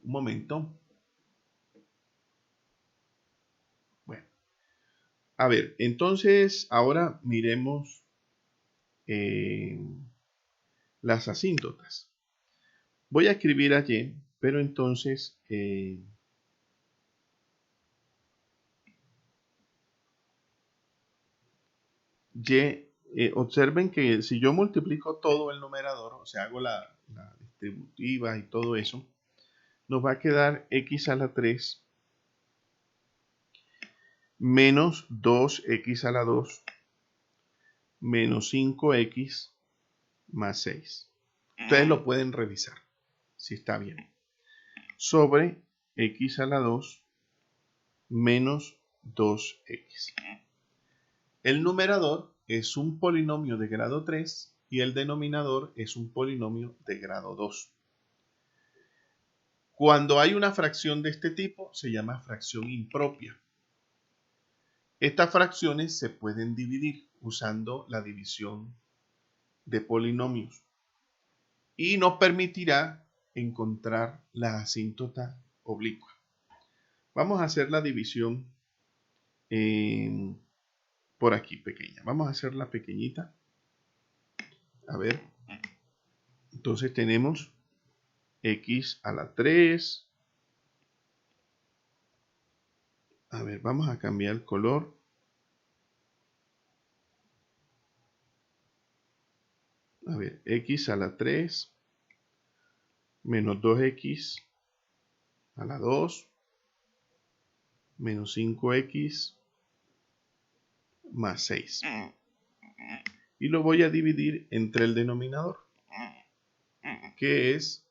Un momento. Bueno, A ver, entonces ahora miremos las asíntotas. Voy a escribir allí, pero entonces observen que si yo multiplico todo el numerador, o sea, hago la distributiva y todo eso, nos va a quedar x a la 3 menos 2x a la 2 menos 5x más 6. Ustedes lo pueden revisar si está bien. Sobre x a la 2 menos 2x. El numerador es un polinomio de grado 3 y el denominador es un polinomio de grado 2. Cuando hay una fracción de este tipo, se llama fracción impropia. Estas fracciones se pueden dividir usando la división de polinomios y nos permitirá encontrar la asíntota oblicua. Vamos a hacer la división por aquí pequeña. Vamos a hacerla pequeñita. A ver. Entonces tenemos x a la 3. A ver, vamos a cambiar el color. A ver, x a la 3 menos 2x a la 2 menos 5x más 6. Y lo voy a dividir entre el denominador, que es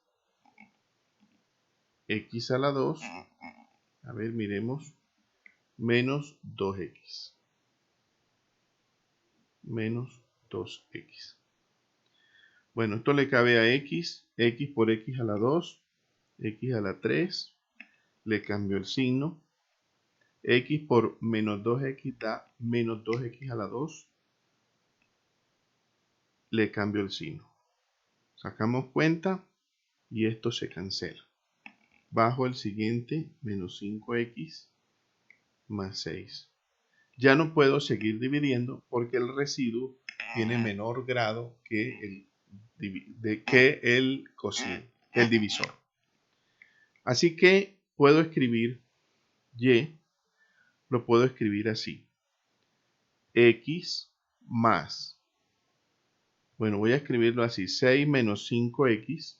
x a la 2. A ver, miremos. Menos 2x. Menos 2x. Bueno, esto le cabe a x. X por x a la 2. X a la 3. Le cambio el signo. X por menos 2x da menos 2x a la 2. Le cambio el signo. Sacamos cuenta y esto se cancela. Bajo el siguiente, menos 5x más 6. Ya no puedo seguir dividiendo porque el residuo tiene menor grado que el cociente, el divisor. Así que puedo escribir y, lo puedo escribir así. X más, bueno, voy a escribirlo así, 6 menos 5x,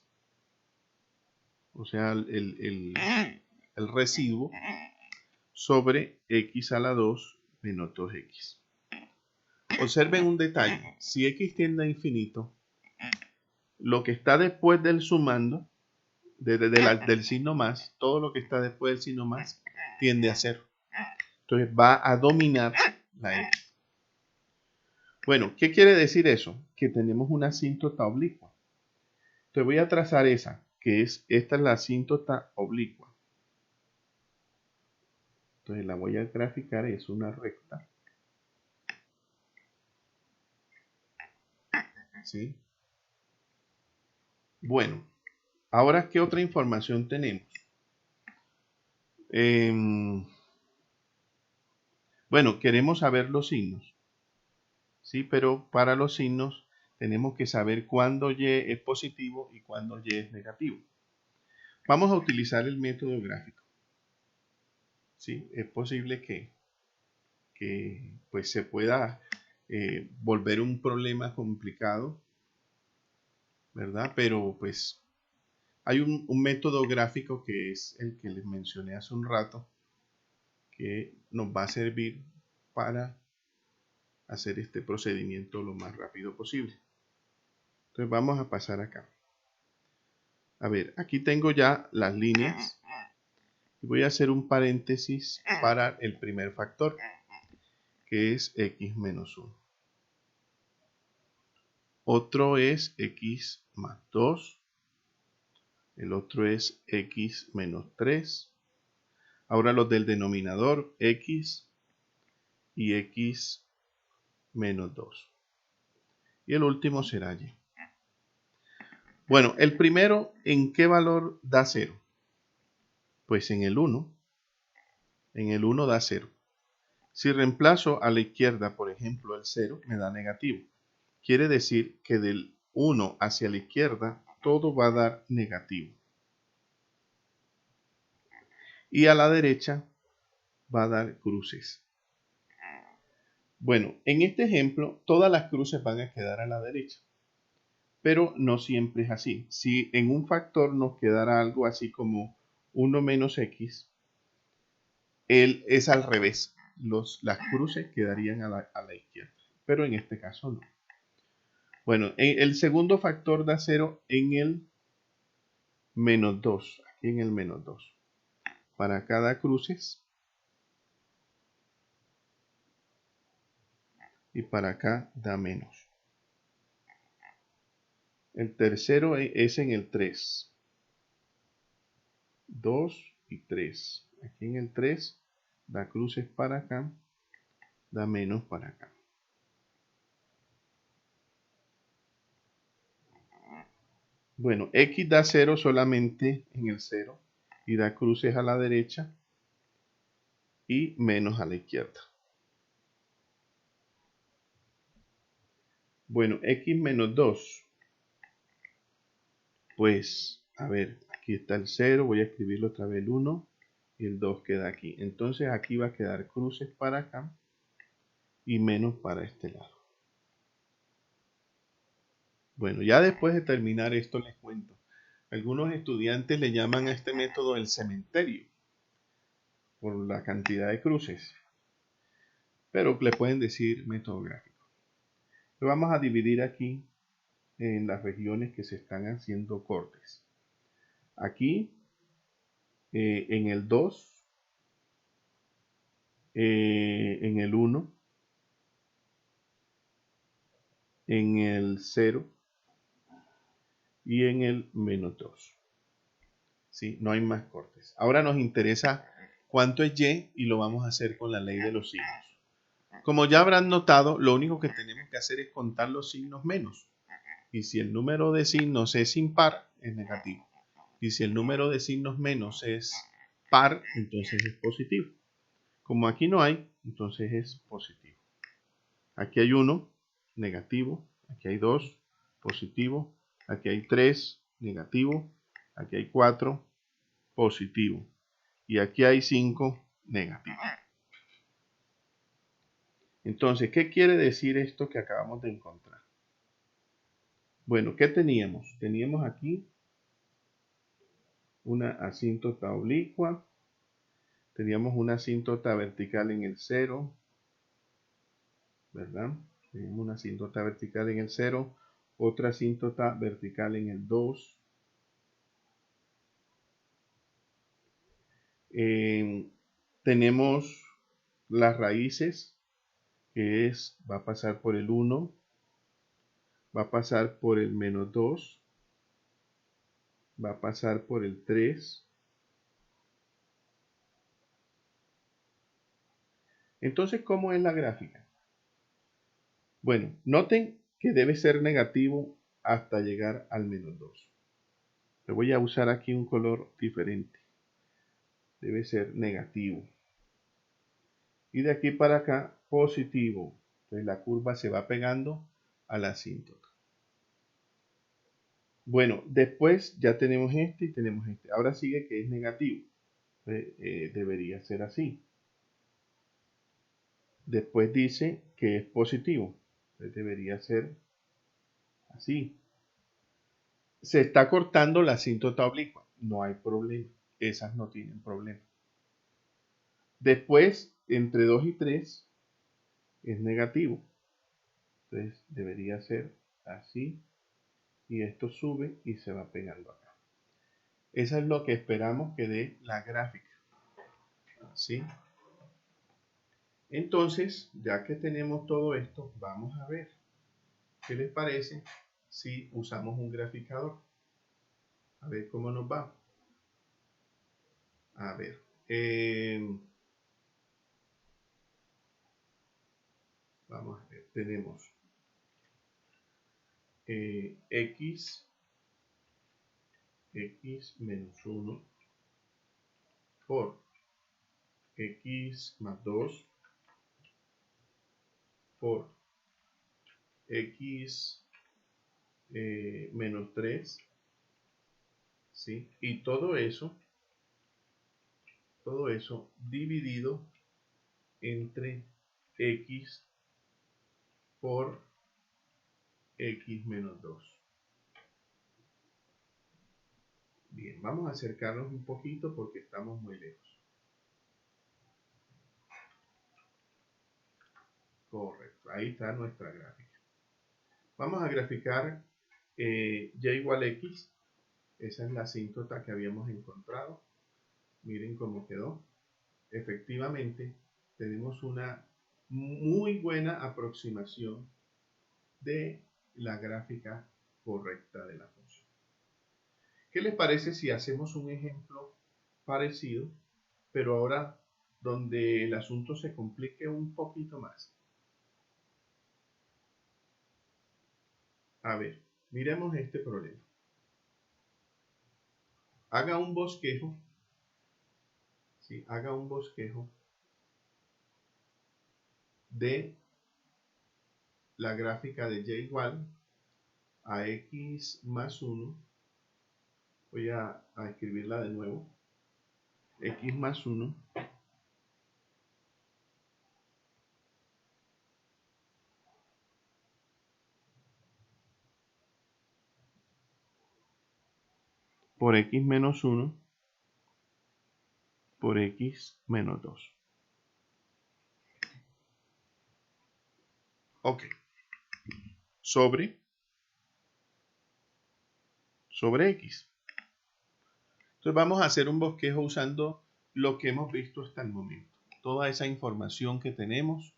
o sea, el residuo, sobre x a la 2 menos 2x. Observen un detalle. Si x tiende a infinito, lo que está después del sumando, del signo más, todo lo que está después del signo más, tiende a 0. Entonces va a dominar la x. Bueno, ¿qué quiere decir eso? Que tenemos una asíntota oblicua. Entonces voy a trazar esa, esta es la asíntota oblicua. Entonces la voy a graficar, es una recta. ¿Sí? Bueno, ahora, ¿qué otra información tenemos? Bueno, queremos saber los signos. Sí, pero para los signos tenemos que saber cuándo y es positivo y cuándo y es negativo. Vamos a utilizar el método gráfico. Sí, es posible que pues se pueda volver un problema complicado, ¿verdad? Pero pues hay un método gráfico que es el que les mencioné hace un rato, que nos va a servir para hacer este procedimiento lo más rápido posible. Entonces vamos a pasar acá. A ver, aquí tengo ya las líneas y voy a hacer un paréntesis para el primer factor, que es x menos 1. Otro es x más 2. El otro es x menos 3. Ahora los del denominador, x y x menos 2. Y el último será y. Bueno, el primero, ¿en qué valor da 0? Pues en el 1. En el 1 da 0. Si reemplazo a la izquierda, por ejemplo, el 0, me da negativo. Quiere decir que del 1 hacia la izquierda, todo va a dar negativo. Y a la derecha va a dar cruces. Bueno, en este ejemplo, todas las cruces van a quedar a la derecha. Pero no siempre es así. Si en un factor nos quedara algo así como 1 menos x, es al revés. Las cruces quedarían a la izquierda. Pero en este caso no. Bueno, el segundo factor da 0 en el menos 2. Aquí en el menos 2. Para cada cruces. Y para acá da menos. El tercero es en el 3. 2 y 3. Aquí en el 3 da cruces para acá, da menos para acá. Bueno, x da 0 solamente en el 0 y da cruces a la derecha y menos a la izquierda. Bueno, x menos 2. Pues, a ver, aquí está el 0, voy a escribirlo otra vez el 1 y el 2 queda aquí. Entonces aquí va a quedar cruces para acá y menos para este lado. Bueno, ya después de terminar esto les cuento. Algunos estudiantes le llaman a este método el cementerio por la cantidad de cruces, pero le pueden decir método gráfico. Lo vamos a dividir aquí en las regiones que se están haciendo cortes. Aquí en el 2, en el 1, en el 0 y en el menos 2. ¿Sí? No hay más cortes. Ahora nos interesa cuánto es y y lo vamos a hacer con la ley de los signos. Como ya habrán notado, lo único que tenemos que hacer es contar los signos menos. Y si el número de signos es impar, es negativo. Y si el número de signos menos es par, entonces es positivo. Como aquí no hay, entonces es positivo. Aquí hay 1, negativo. Aquí hay 2, positivo. Aquí hay 3, negativo. Aquí hay 4, positivo. Y aquí hay 5, negativo. Entonces, ¿qué quiere decir esto que acabamos de encontrar? Bueno, ¿qué teníamos? Teníamos aquí una asíntota oblicua. Teníamos una asíntota vertical en el 0, ¿verdad? Teníamos una asíntota vertical en el 0, otra asíntota vertical en el 2. Tenemos las raíces, que va a pasar por el 1, va a pasar por el menos 2, va a pasar por el 3. Entonces, ¿cómo es la gráfica? Bueno, noten que debe ser negativo hasta llegar al menos 2. Le voy a usar aquí un color diferente. Debe ser negativo. Y de aquí para acá, positivo. Entonces la curva se va pegando a la asíntota. Bueno, después ya tenemos este y tenemos este. Ahora sigue que es negativo. Debería ser así. Después dice que es positivo. Entonces debería ser así. Se está cortando la asíntota oblicua. No hay problema. Esas no tienen problema. Después, entre 2 y 3 es negativo. Entonces debería ser así. Y esto sube y se va pegando acá. Eso es lo que esperamos que dé la gráfica. ¿Sí? Entonces, ya que tenemos todo esto, vamos a ver qué les parece si usamos un graficador. A ver cómo nos va. A ver. Vamos a ver. Tenemos x menos 1 por x más 2 por x menos 3, ¿sí? Y todo eso dividido entre x por x menos 2. Bien, vamos a acercarnos un poquito porque estamos muy lejos. Correcto, ahí está nuestra gráfica. Vamos a graficar y igual a x. Esa es la asíntota que habíamos encontrado. Miren cómo quedó. Efectivamente, tenemos una muy buena aproximación de la gráfica correcta de la función. ¿Qué les parece si hacemos un ejemplo parecido, pero ahora donde el asunto se complique un poquito más? A ver, miremos este problema. Haga un bosquejo, ¿sí? Haga un bosquejo de la gráfica de y igual a x más 1. Voy a escribirla de nuevo. X más 1 por x menos 1 por x menos 2. Ok. Sobre x. Entonces vamos a hacer un bosquejo usando lo que hemos visto hasta el momento. Toda esa información que tenemos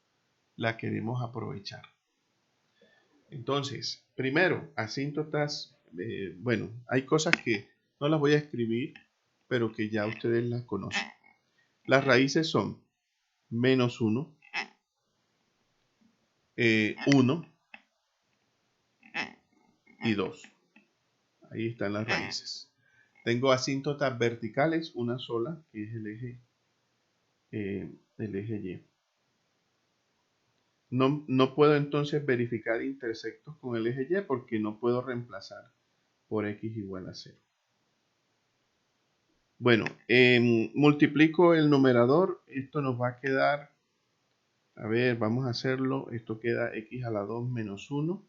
la queremos aprovechar. Entonces, primero, asíntotas. Bueno, hay cosas que no las voy a escribir, pero que ya ustedes las conocen. Las raíces son menos 1, 1 y 2. Ahí están las raíces. Tengo asíntotas verticales, una sola, que es el eje Y. No puedo entonces verificar intersectos con el eje Y porque no puedo reemplazar por x igual a 0. Bueno, multiplico el numerador. Esto nos va a quedar, a ver, vamos a hacerlo. Esto queda x a la 2 menos 1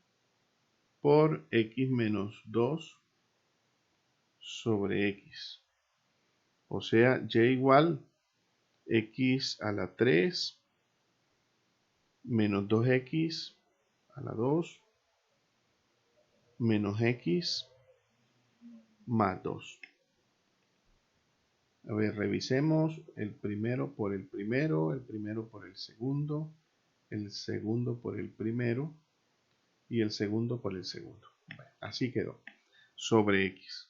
por x menos 2 sobre x. O sea, y igual x a la 3 menos 2x a la 2 menos x más 2. A ver, revisemos el primero por el primero por el segundo por el primero y el segundo por el segundo. Bueno, así quedó, sobre x.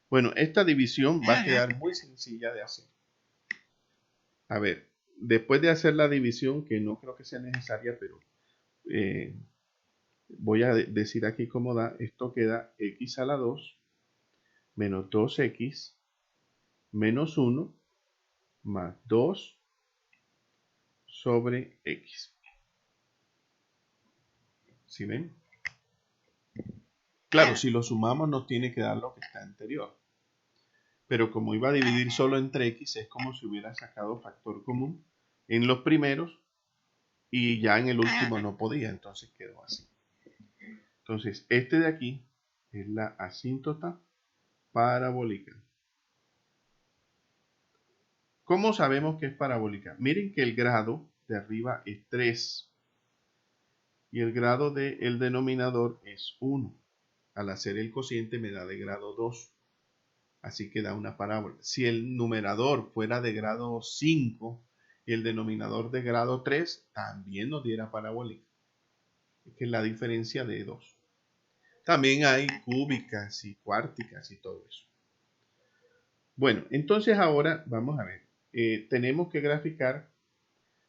Bueno, esta división va a quedar muy sencilla de hacer. A ver, después de hacer la división, que no creo que sea necesaria, pero voy a decir aquí cómo da. Esto queda x a la 2 menos 2x menos 1 más 2 sobre x. ¿Sí ven? Claro, si lo sumamos nos tiene que dar lo que está anterior. Pero como iba a dividir solo entre x, es como si hubiera sacado factor común en los primeros y ya en el último no podía, entonces quedó así. Entonces, este de aquí es la asíntota parabólica. ¿Cómo sabemos que es parabólica? Miren que el grado de arriba es 3 y el grado del denominador es 1. Al hacer el cociente me da de grado 2. Así que da una parábola. Si el numerador fuera de grado 5 y el denominador de grado 3, también nos diera parabólica. Es que es la diferencia de 2. También hay cúbicas y cuárticas y todo eso. Bueno, entonces ahora vamos a ver. Tenemos que graficar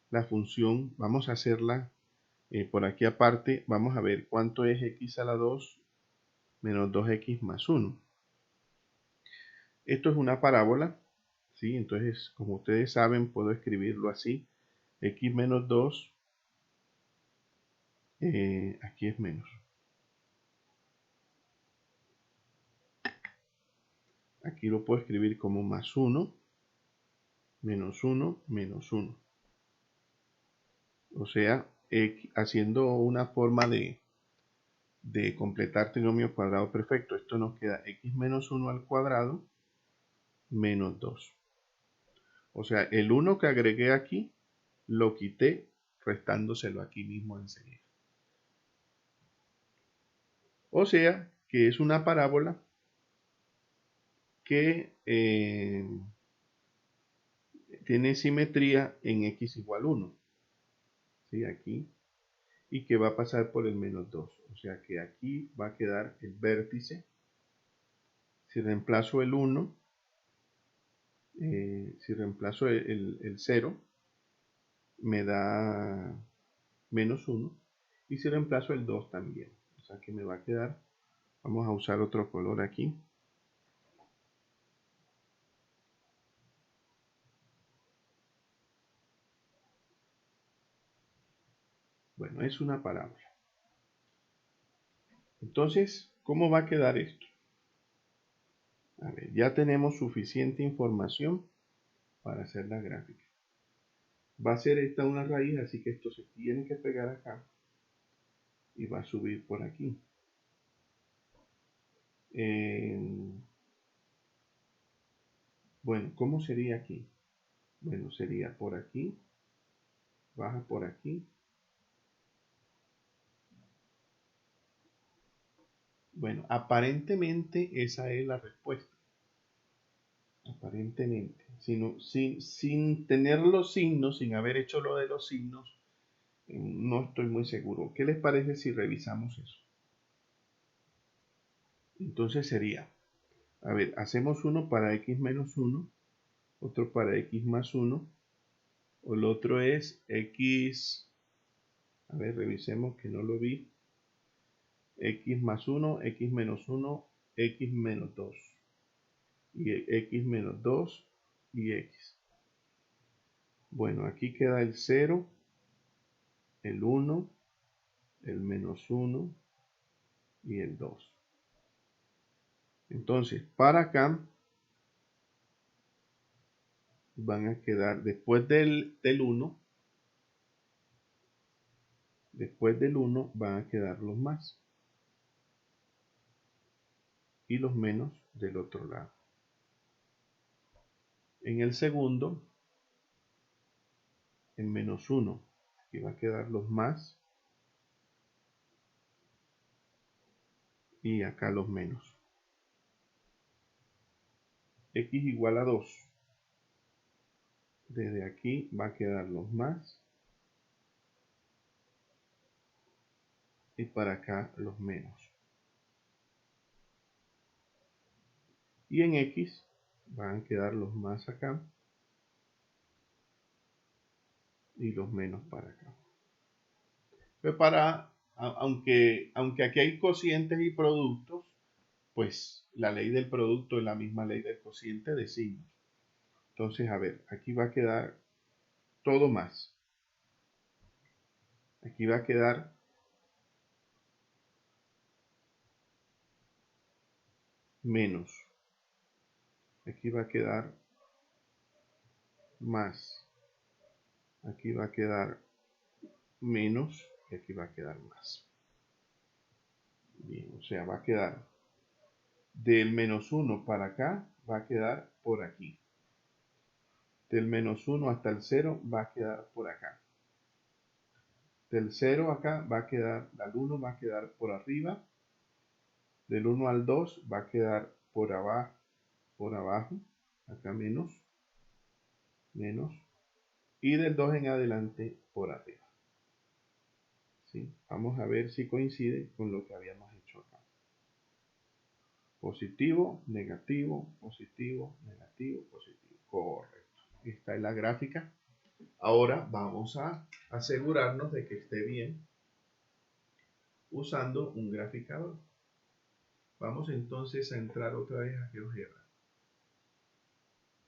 la función. Vamos a hacerla por aquí aparte. Vamos a ver cuánto es x a la 2 menos 2x más 1. Esto es una parábola, ¿sí? Entonces, como ustedes saben, puedo escribirlo así. X menos 2 aquí es menos. Aquí lo puedo escribir como más 1, menos 1, menos 1. O sea, haciendo una forma de completar trinomio cuadrado perfecto. Esto nos queda x menos 1 al cuadrado menos 2. O sea, el 1 que agregué aquí lo quité restándoselo aquí mismo enseguida. O sea, que es una parábola que tiene simetría en x igual 1. ¿Sí? Aquí. Y que va a pasar por el menos 2. O sea que aquí va a quedar el vértice. Si reemplazo el 1, si reemplazo el 0, me da menos 1. Y si reemplazo el 2 también. O sea que me va a quedar, vamos a usar otro color aquí. Bueno, es una parábola. Entonces, ¿cómo va a quedar esto? A ver, ya tenemos suficiente información para hacer la gráfica. Va a ser esta una raíz, así que esto se tiene que pegar acá y va a subir por aquí. Bueno, ¿cómo sería aquí? Bueno, sería por aquí, baja por aquí. Bueno, aparentemente esa es la respuesta. Aparentemente. Sin tener los signos, sin haber hecho lo de los signos, no estoy muy seguro. ¿Qué les parece si revisamos eso? Entonces sería, a ver, hacemos uno para x menos 1, otro para x más 1, o el otro es x, a ver, revisemos que no lo vi, x más 1, x menos 1, x menos 2, y x menos 2 y x. Bueno, aquí queda el 0, el 1, el menos 1 y el 2. Entonces, para acá van a quedar, después del 1, van a quedar los más y los menos del otro lado. En el segundo, en menos 1, aquí va a quedar los más y acá los menos. X igual a 2. Desde aquí va a quedar los más y para acá los menos. Y en X van a quedar los más acá y los menos para acá. Pues aunque aquí hay cocientes y productos, pues la ley del producto es la misma ley del cociente de signos. Entonces, a ver, aquí va a quedar todo más. Aquí va a quedar menos. Aquí va a quedar más. Aquí va a quedar menos y aquí va a quedar más. Bien, o sea, va a quedar del menos 1 para acá, va a quedar por aquí. Del menos 1 hasta el 0 va a quedar por acá. Del 0 acá va a quedar, al 1 va a quedar por arriba. Del 1 al 2 va a quedar por abajo, acá menos, y del 2 en adelante por arriba. ¿Sí? Vamos a ver si coincide con lo que habíamos hecho acá. Positivo, negativo, positivo, negativo, positivo. Correcto. Esta es la gráfica. Ahora vamos a asegurarnos de que esté bien usando un graficador. Vamos entonces a entrar otra vez a GeoGebra.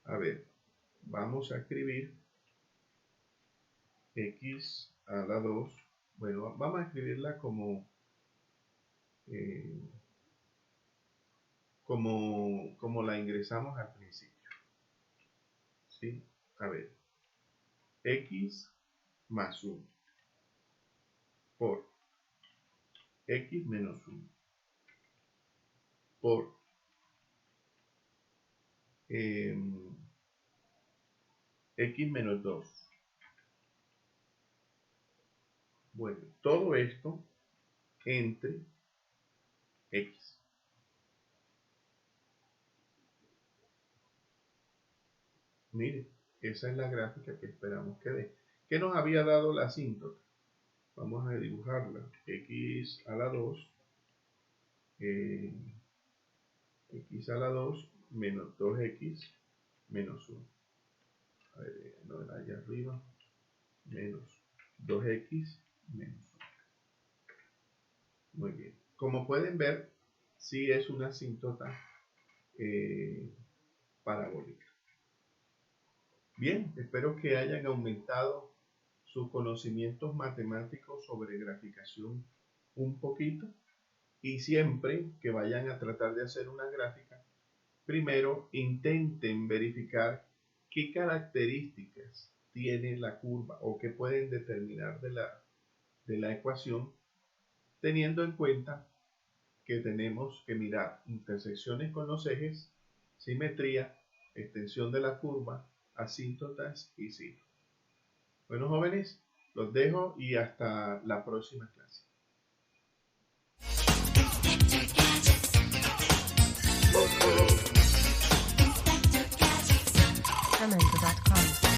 A ver, vamos a escribir x a la 2 Bueno, vamos a escribirla como la ingresamos al principio. ¿Sí? A ver, x más 1 por x menos 1 por x menos 2. Bueno, todo esto entre x. Mire, esa es la gráfica que esperamos que dé. ¿Qué nos había dado la asíntota? Vamos a dibujarla. X a la 2. X a la 2 menos 2x menos 1. A ver, no era allá arriba. Menos 2x menos 1. Muy bien. Como pueden ver, sí es una asíntota parabólica. Bien, espero que hayan aumentado sus conocimientos matemáticos sobre graficación un poquito, y siempre que vayan a tratar de hacer una gráfica, primero intenten verificar qué características tiene la curva o qué pueden determinar de la ecuación, teniendo en cuenta que tenemos que mirar intersecciones con los ejes, simetría, extensión de la curva, asíntotas y signos. Bueno, jóvenes, los dejo y hasta la próxima clase. Samantha.com